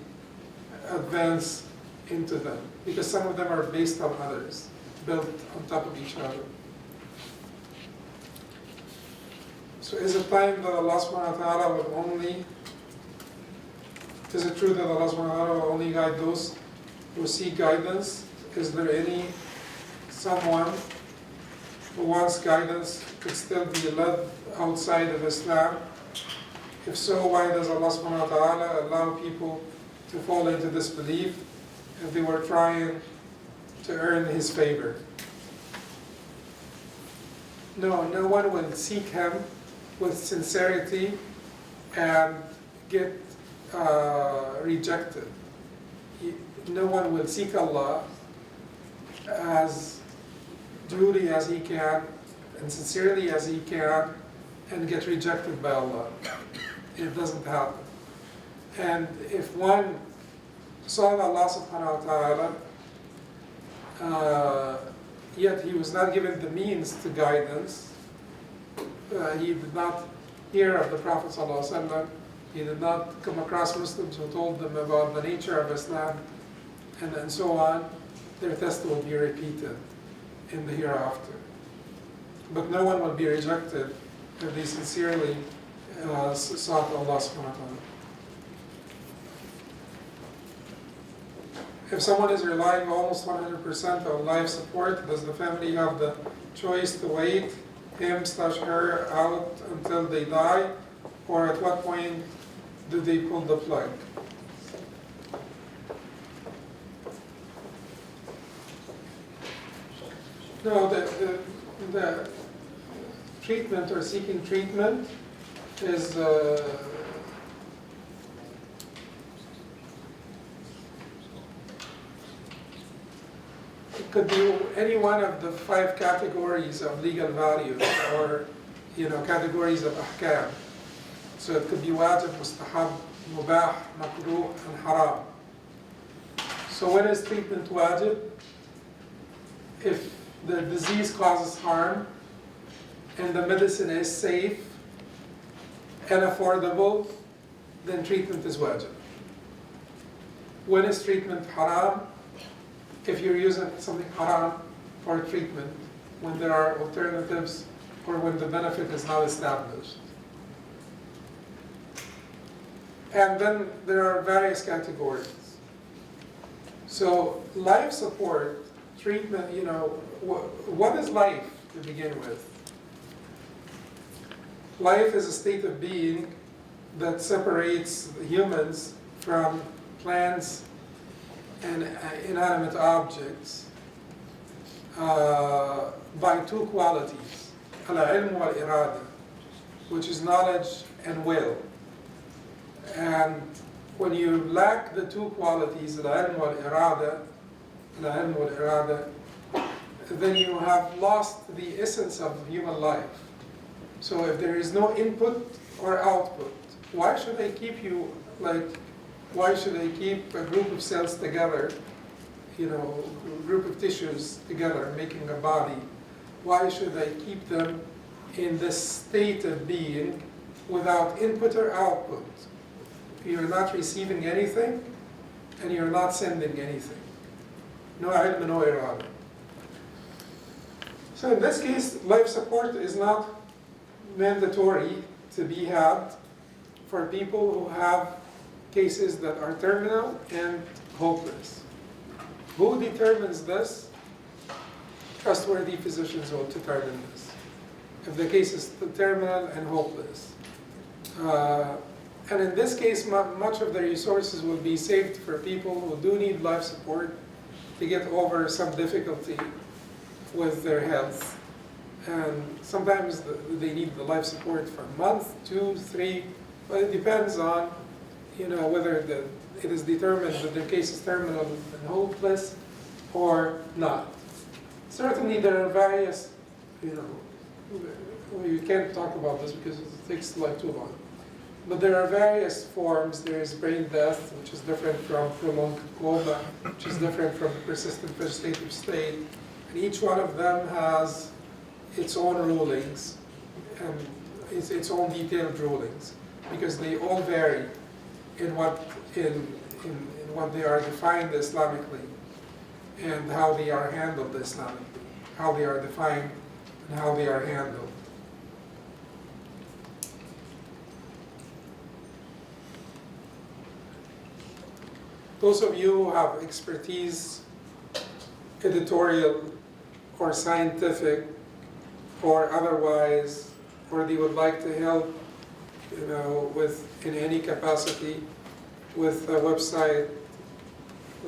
advance into them, because some of them are based on others, built on top of each other. So is it time that Allah subhanahu wa ta'ala will only, is it true that Allah subhanahu wa ta'ala will only guide those who seek guidance? Is there any someone who wants guidance could still be led outside of Islam? If so, why does Allah subhanahu wa ta'ala allow people to fall into disbelief if they were trying to earn His favor? No one will seek Him with sincerity and get rejected. No one will seek Allah as duly as he can and sincerely as he can and get rejected by Allah. It doesn't happen. And if one saw Allah subhanahu wa ta'ala, yet he was not given the means to guidance, he did not hear of the Prophet sallallahu alaihi wasallam, he did not come across Muslims who told them about the nature of Islam, and so on, their test will be repeated in the hereafter. But no one will be rejected if they sincerely sought Allah subhanahu wa ta'ala. If someone is relying almost 100% on life support, does the family have the choice to wait him/her out until they die, or at what point do they pull the plug? No, the treatment or seeking treatment is it could be any one of the 5 categories of legal values, or categories of ahkam. So it could be wajib, mustahab, mubah, makruh, and haram. So when is treatment wajib? If the disease causes harm and the medicine is safe and affordable, then treatment is wajib. When is treatment haram? If you're using something haram for treatment, when there are alternatives or when the benefit is not established. And then there are various categories. So life support treatment, what is life to begin with? Life is a state of being that separates humans from plants and inanimate objects by 2 qualities, al-ilm wal-irada, which is knowledge and will. And when you lack the 2 qualities, al-ilm wal-irada, then you have lost the essence of human life. So if there is no input or output, why should they keep you why should they keep a group of cells together, a group of tissues together, making a body? Why should they keep them in this state of being without input or output? You're not receiving anything, and you're not sending anything. No ilm, no irada. So in this case, life support is not mandatory to be had for people who have cases that are terminal and hopeless. Who determines this? Trustworthy physicians will determine this. If the case is terminal and hopeless. And in this case, much of the resources will be saved for people who do need life support to get over some difficulty with their health. And sometimes they need the life support for a month, 2, 3, but it depends on whether it is determined that their case is terminal and hopeless or not. Certainly there are various, you can't talk about this because it takes too long. But there are various forms. There is brain death, which is different from prolonged coma, which is different from persistent vegetative state. And each one of them has its own rulings and its own detailed rulings, because they all vary in what they are defined Islamically and how they are handled Islamically, how they are defined and how they are handled. Those of you who have expertise, editorial or scientific or otherwise, or they would like to help, in any capacity, with a website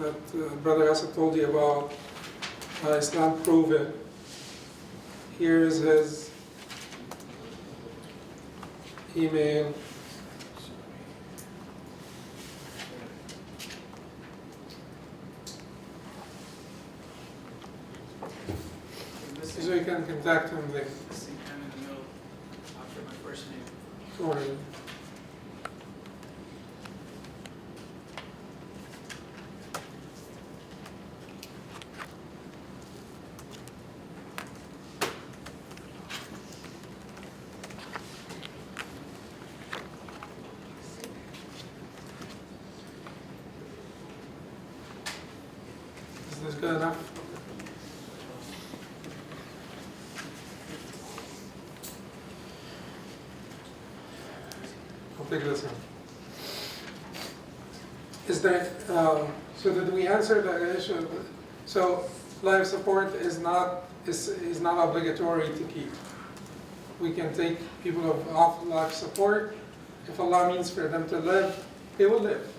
that Brother Asad told you about, Islam Proven. Here's his email. So you can contact him there. Same time in the middle, after my first name. Sorry. Is this good enough? Take this one. Is there, so did we answer the issue? So life support is not obligatory to keep. We can take people off life support. If Allah means for them to live, they will live.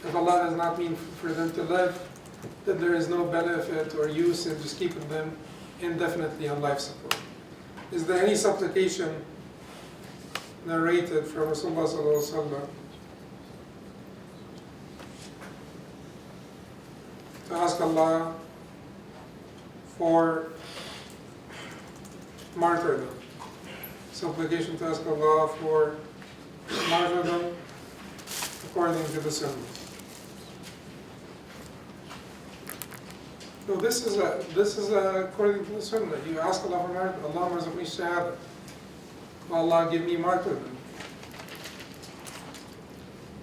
If Allah does not mean for them to live, then there is no benefit or use in just keeping them indefinitely on life support. Is there any supplication narrated from Rasulullah sallallahu alaihi wasallam to ask Allah for martyrdom? Supplication to ask Allah for martyrdom according to the Sunnah. No, this is according to the Sunnah. You ask Allah for martyrdom. Allah marzuqni shahada. Allah give me martyrdom.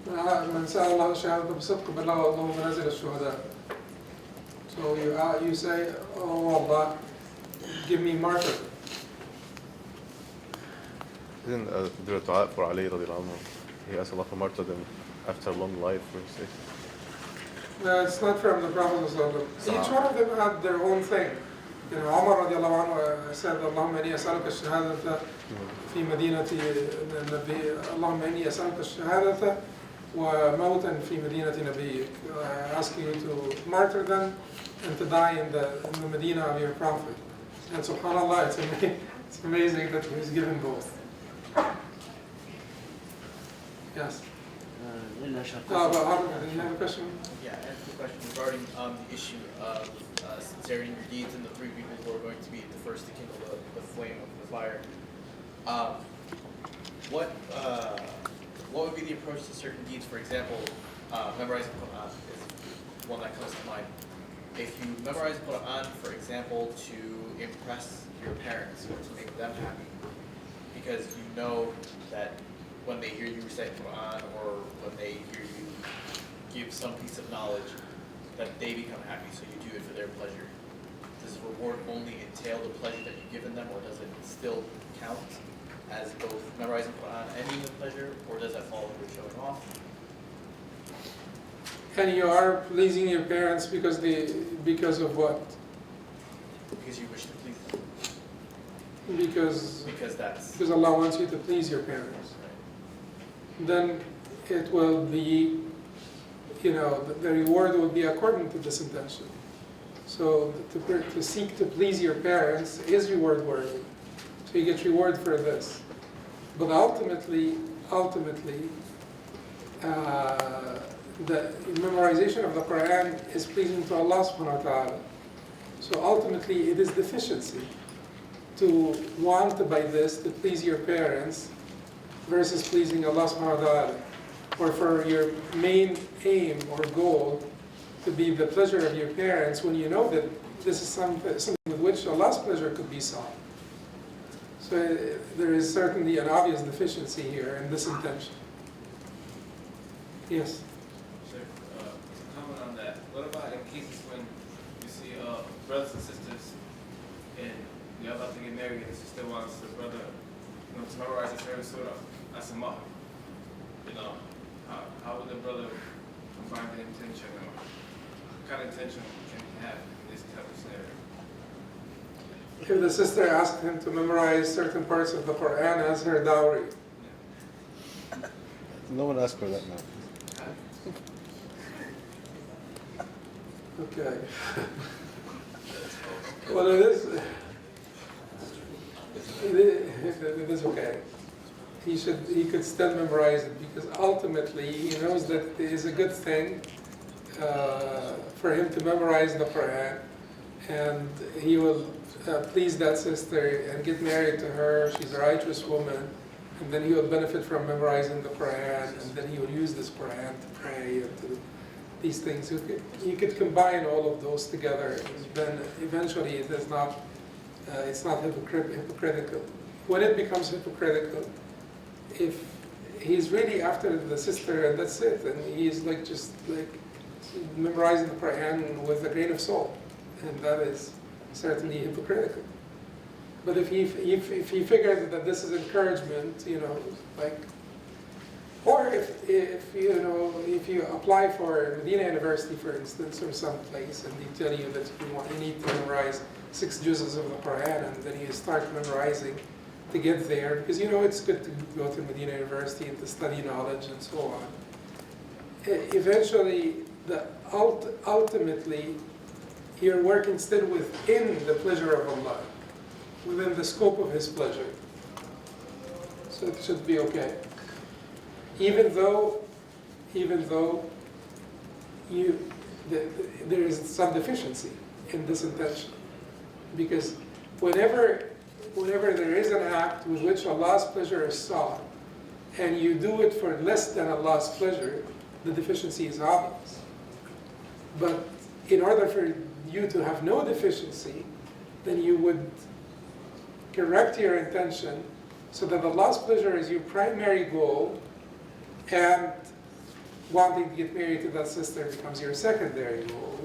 من سأل الله الشهادة بصدق بلغ الله منازل الشهداء. So you say, oh Allah, give me martyrdom. Isn't there a dua for Ali radiallahu anhu? He asked Allah for martyrdom after a long life, for his sake. No, it's not from the Prophet ﷺ. Each one of them had their own thing. Umar radiallahu anhu said, اللهم إني أسألك الشهادة في مدينة النبي اللهم إني أسألك الشهادة وموتا في مدينة نبيك. I ask you to martyr them and to die in the Medina of your Prophet. And subhanAllah, it's amazing that he was given both. Yes. Do you have a question? Yeah, I have a question regarding the issue of sincerity in your deeds and the three people who are going to be the first to kindle the flame of the fire. What would be the approach to certain deeds? For example, memorizing Quran is one that comes to mind. If you memorize Quran, for example, to impress your parents or to make them happy, because you know that when they hear you recite Quran or when they hear you give some piece of knowledge, that they become happy, so you do it for their pleasure. Does the reward only entail the pleasure that you've given them, or does it still count as both memorizing Quran and even pleasure, or does that fall under showing off? And you are pleasing your parents because of what? Because you wish to please them. Because Allah wants you to please your parents. Right. Then it will be, the reward will be according to this intention. So to seek to please your parents is reward worthy. So you get reward for this. But ultimately, the memorization of the Quran is pleasing to Allah subhanahu wa ta'ala. So ultimately it is deficiency to want by this to please your parents versus pleasing Allah subhanahu wa ta'ala, or for your main aim or goal to be the pleasure of your parents when you know that this is something with which Allah's pleasure could be sought. So there is certainly an obvious deficiency here in this intention. Yes? Sure. To comment on that, what about in cases when you see brothers and sisters and you're about to get married and the sister wants the brother to memorize a certain surah as a mahar? How would the brother combine the intention, or what kind of intention can he have in this type of scenario? If the sister asked him to memorize certain parts of the Quran as her dowry, No one asked for that now. okay. Well, it is okay. He could still memorize it because ultimately he knows that it is a good thing for him to memorize the Quran, and he will please that sister and get married to her. She's a righteous woman, and then he will benefit from memorizing the Quran, and then he will use this Quran to pray and to these things. You could combine all of those together, and then eventually it is not. It's not hypocritical. When it becomes hypocritical, if he's really after the sister and that's it, and he's just memorizing the Quran with a grain of salt, and that is certainly hypocritical. But if he figures that this is encouragement, or if you apply for Medina University, for instance, or someplace, and they tell you that you need to memorize 6 juz's of the Quran, and then you start memorizing to get there, because it's good to go to Medina University and to study knowledge and so on. Eventually, ultimately, you're working still within the pleasure of Allah, within the scope of His pleasure. So it should be okay. Even though there is some deficiency in this intention, because whenever there is an act with which Allah's pleasure is sought, and you do it for less than Allah's pleasure, the deficiency is obvious. But in order for you to have no deficiency, then you would correct your intention so that Allah's pleasure is your primary goal, and wanting to get married to that sister becomes your secondary goal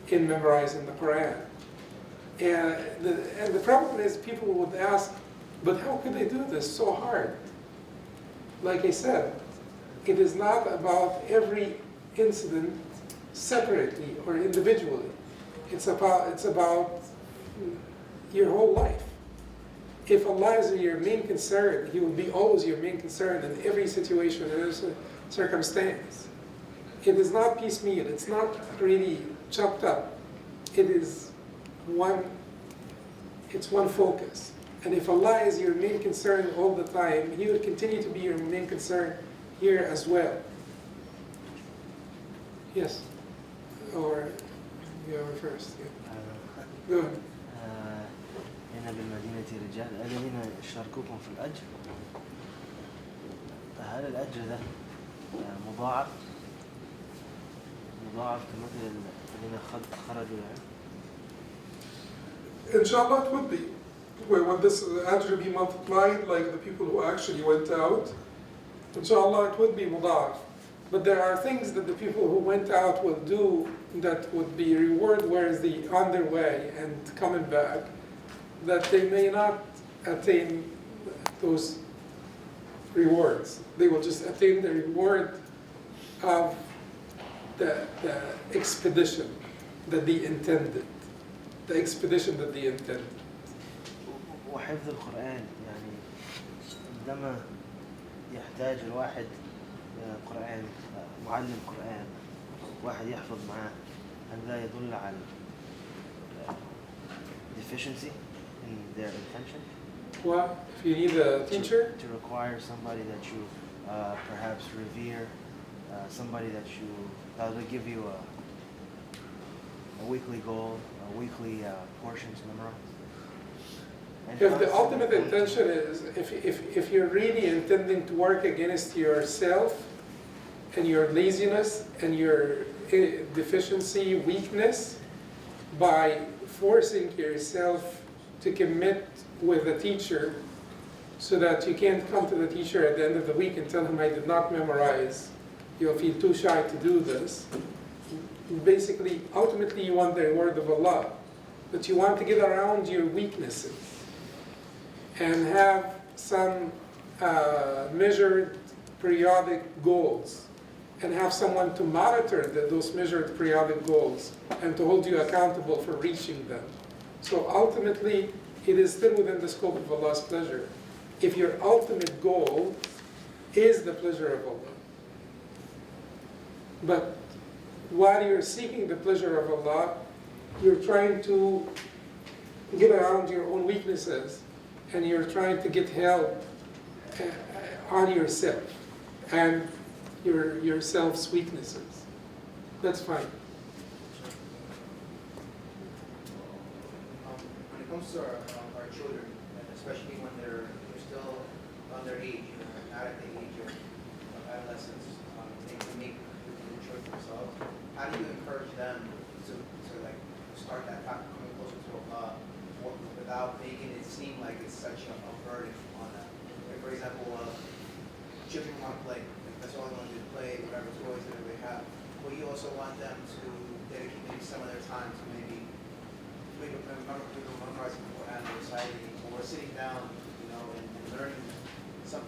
in memorizing the Quran. And the problem is, people would ask, but how could they do this so hard? Like I said, it is not about every incident separately or individually. It's about your whole life. If Allah is your main concern, He will be always your main concern in every situation and every circumstance. It is not piecemeal. It's not really chopped up. It's one focus. And if Allah is your main concern all the time, He will continue to be your main concern here as well. Yes? Or you are first. Yeah. Go ahead. هنا بالمدينة رجال الذين شاركوكم في الأجر. هل الأجر ده مضاعف كمثل الذين خرجوا يعني؟ Inshallah, it would be. When this ajr be multiplied, like the people who actually went out, inshallah, it would be mudaf. But there are things that the people who went out will do that would be reward, whereas on their way and coming back, that they may not attain those rewards. They will just attain the reward of the expedition that they intended. The expedition that they intended. وحفظ القرآن يعني عندما يحتاج الواحد قرآن معلم قرآن واحد يحفظ معاه هل ذا يدل على deficiency in their intention? Well, if you need a teacher? To require somebody that you perhaps revere, somebody that will give you a weekly goal, a weekly portion to memorize. And If the constantly ultimate thinking. intention is, if you're really intending to work against yourself and your laziness and your deficiency, weakness, by forcing yourself to commit with the teacher so that you can't come to the teacher at the end of the week and tell him I did not memorize, you'll feel too shy to do this. Basically, ultimately you want the reward of Allah, but you want to get around your weaknesses and have some measured periodic goals and have someone to monitor those measured periodic goals and to hold you accountable for reaching them. So ultimately, it is still within the scope of Allah's pleasure. If your ultimate goal is the pleasure of Allah. But while you're seeking the pleasure of Allah, you're trying to get around your own weaknesses and you're trying to get help on yourself and your self's weaknesses. That's fine. When it comes to our children, and especially when they're still underage, not at the age of adolescence, they can make the choice themselves. How do you encourage them to like start that path coming closer to Allah without making it seem like it's such a burden on them? Like for example, children want to play. That's all they want to do, play whatever toys that they have. But you also want them to dedicate maybe some of their time to maybe memorizing Quran or reciting or sitting down, and learning some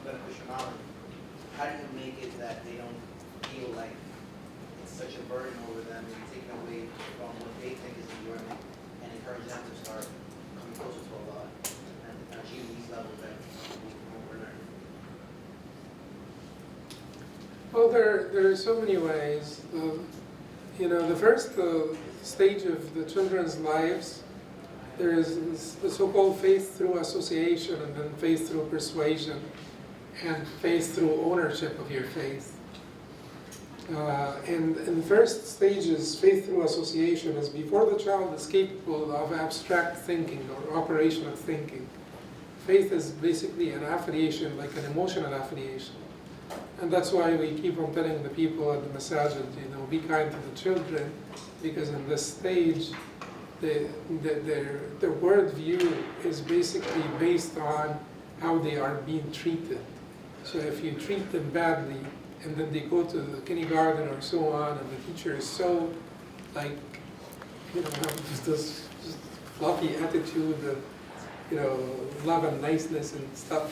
beneficial knowledge. How do you make it that they don't feel like it's such a burden over them and taken away from what they think is enjoyment, and encourage them to start coming closer to Allah and achieving these levels that we're learning? Well, there are so many ways. The first stage of the children's lives, there is the so-called faith through association, and then faith through persuasion, and faith through ownership of your faith. And in the first stages, faith through association is before the child is capable of abstract thinking or operational thinking. Faith is basically an affiliation, like an emotional affiliation. And that's why we keep on telling the people at the masajid, be kind to the children, because in this stage, their worldview is basically based on how they are being treated. So if you treat them badly, and then they go to the kindergarten or so on, and the teacher is so, have this fluffy attitude of, love and niceness and stuff,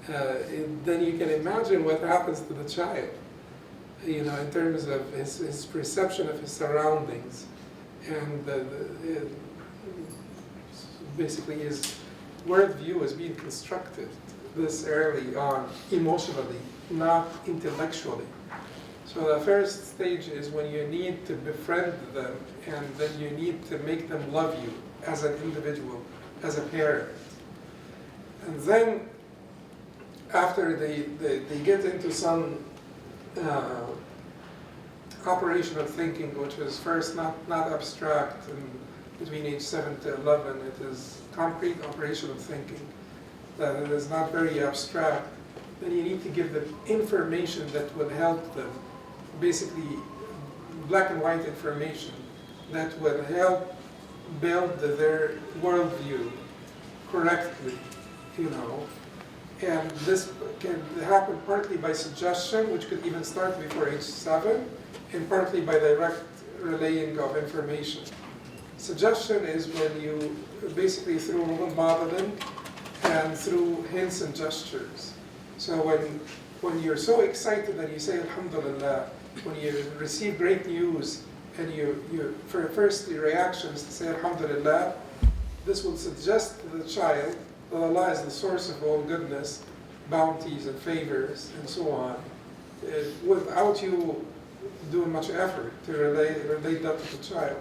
and then you can imagine what happens to the child, in terms of his perception of his surroundings, and basically his worldview is being constructed this early on, emotionally, not intellectually. So the first stage is when you need to befriend them, and then you need to make them love you as an individual, as a parent. And then after they get into some operational thinking, which is first not abstract, and between age 7 to 11, it is concrete operational thinking. That it is not very abstract. Then you need to give them information that will help them, basically black and white information that will help build their worldview correctly, And this can happen partly by suggestion, which could even start before age 7, and partly by direct relaying of information. Suggestion is when you basically through role modeling and through hints and gestures. So when you're so excited that you say Alhamdulillah, when you receive great news and you for first the reactions to say Alhamdulillah, this will suggest to the child that Allah is the source of all goodness, bounties and favors and so on, without you doing much effort to relate that to the child.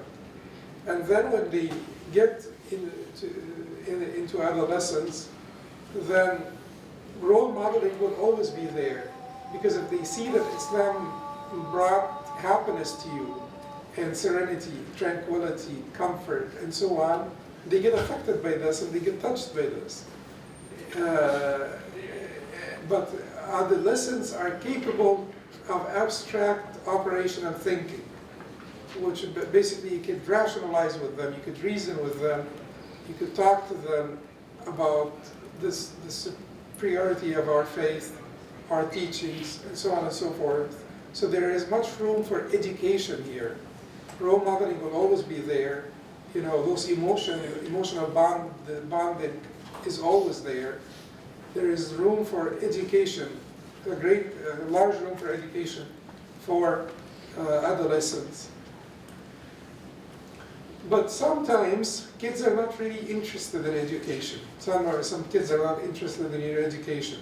And then when they get into adolescence, then role modeling will always be there, because if they see that Islam brought happiness to you and serenity, tranquility, comfort, and so on, they get affected by this and they get touched by this. But adolescents are capable of abstract operational thinking, which basically you could rationalize with them, you could reason with them, you could talk to them about the superiority of our faith, our teachings, and so on and so forth. So there is much room for education here. Role modeling will always be there. You know, those emotional bonding is always there. There is room for education, a large room for education for adolescents. But sometimes kids are not really interested in education. Some kids are not interested in your education.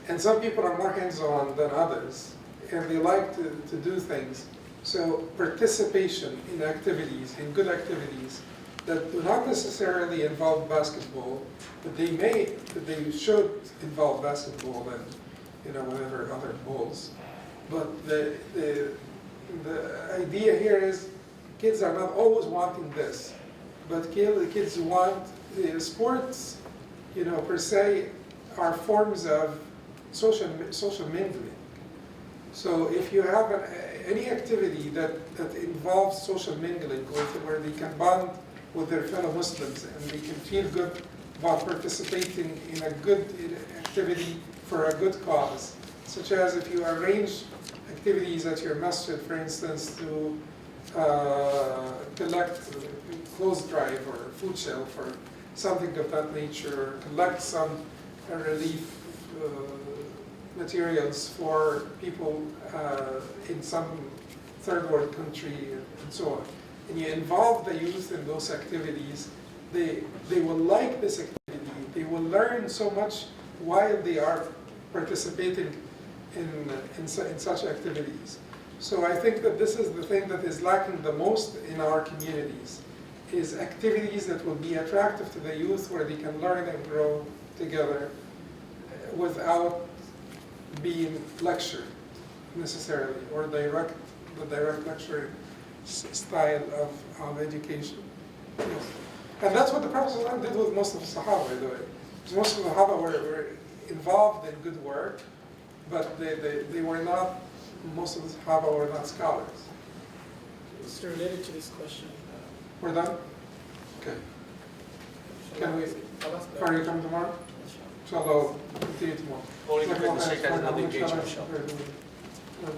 And some people are more hands-on than others, and they like to do things. So participation in activities, in good activities, that do not necessarily involve basketball, but they should involve basketball and whatever other balls. But the idea here is kids are not always wanting this, but kids want sports, per se, are forms of social mingling. So if you have any activity that involves social mingling, where they can bond with their fellow Muslims and they can feel good about participating in a good activity for a good cause, such as if you arrange activities at your masjid, for instance, to collect clothes drive or food shelf or something of that nature, or collect some relief materials for people in some third world country and so on. And you involve the youth in those activities, they will like this activity. They will learn so much while they are participating in such activities. So I think that this is the thing that is lacking the most in our communities, is activities that will be attractive to the youth, where they can learn and grow together without being lectured necessarily, or the direct lecture style of education. Yes. And that's what the Prophet ﷺ did with most of the Sahaba, by the way. Most of the Sahaba were involved in good work, but they were not, most of the Sahaba were not scholars. It's related to this question. We're done? Okay. Can we, are you coming tomorrow? Inshallah, we'll continue tomorrow. Only because the Sheikh has another engagement, inshallah. Inshallah.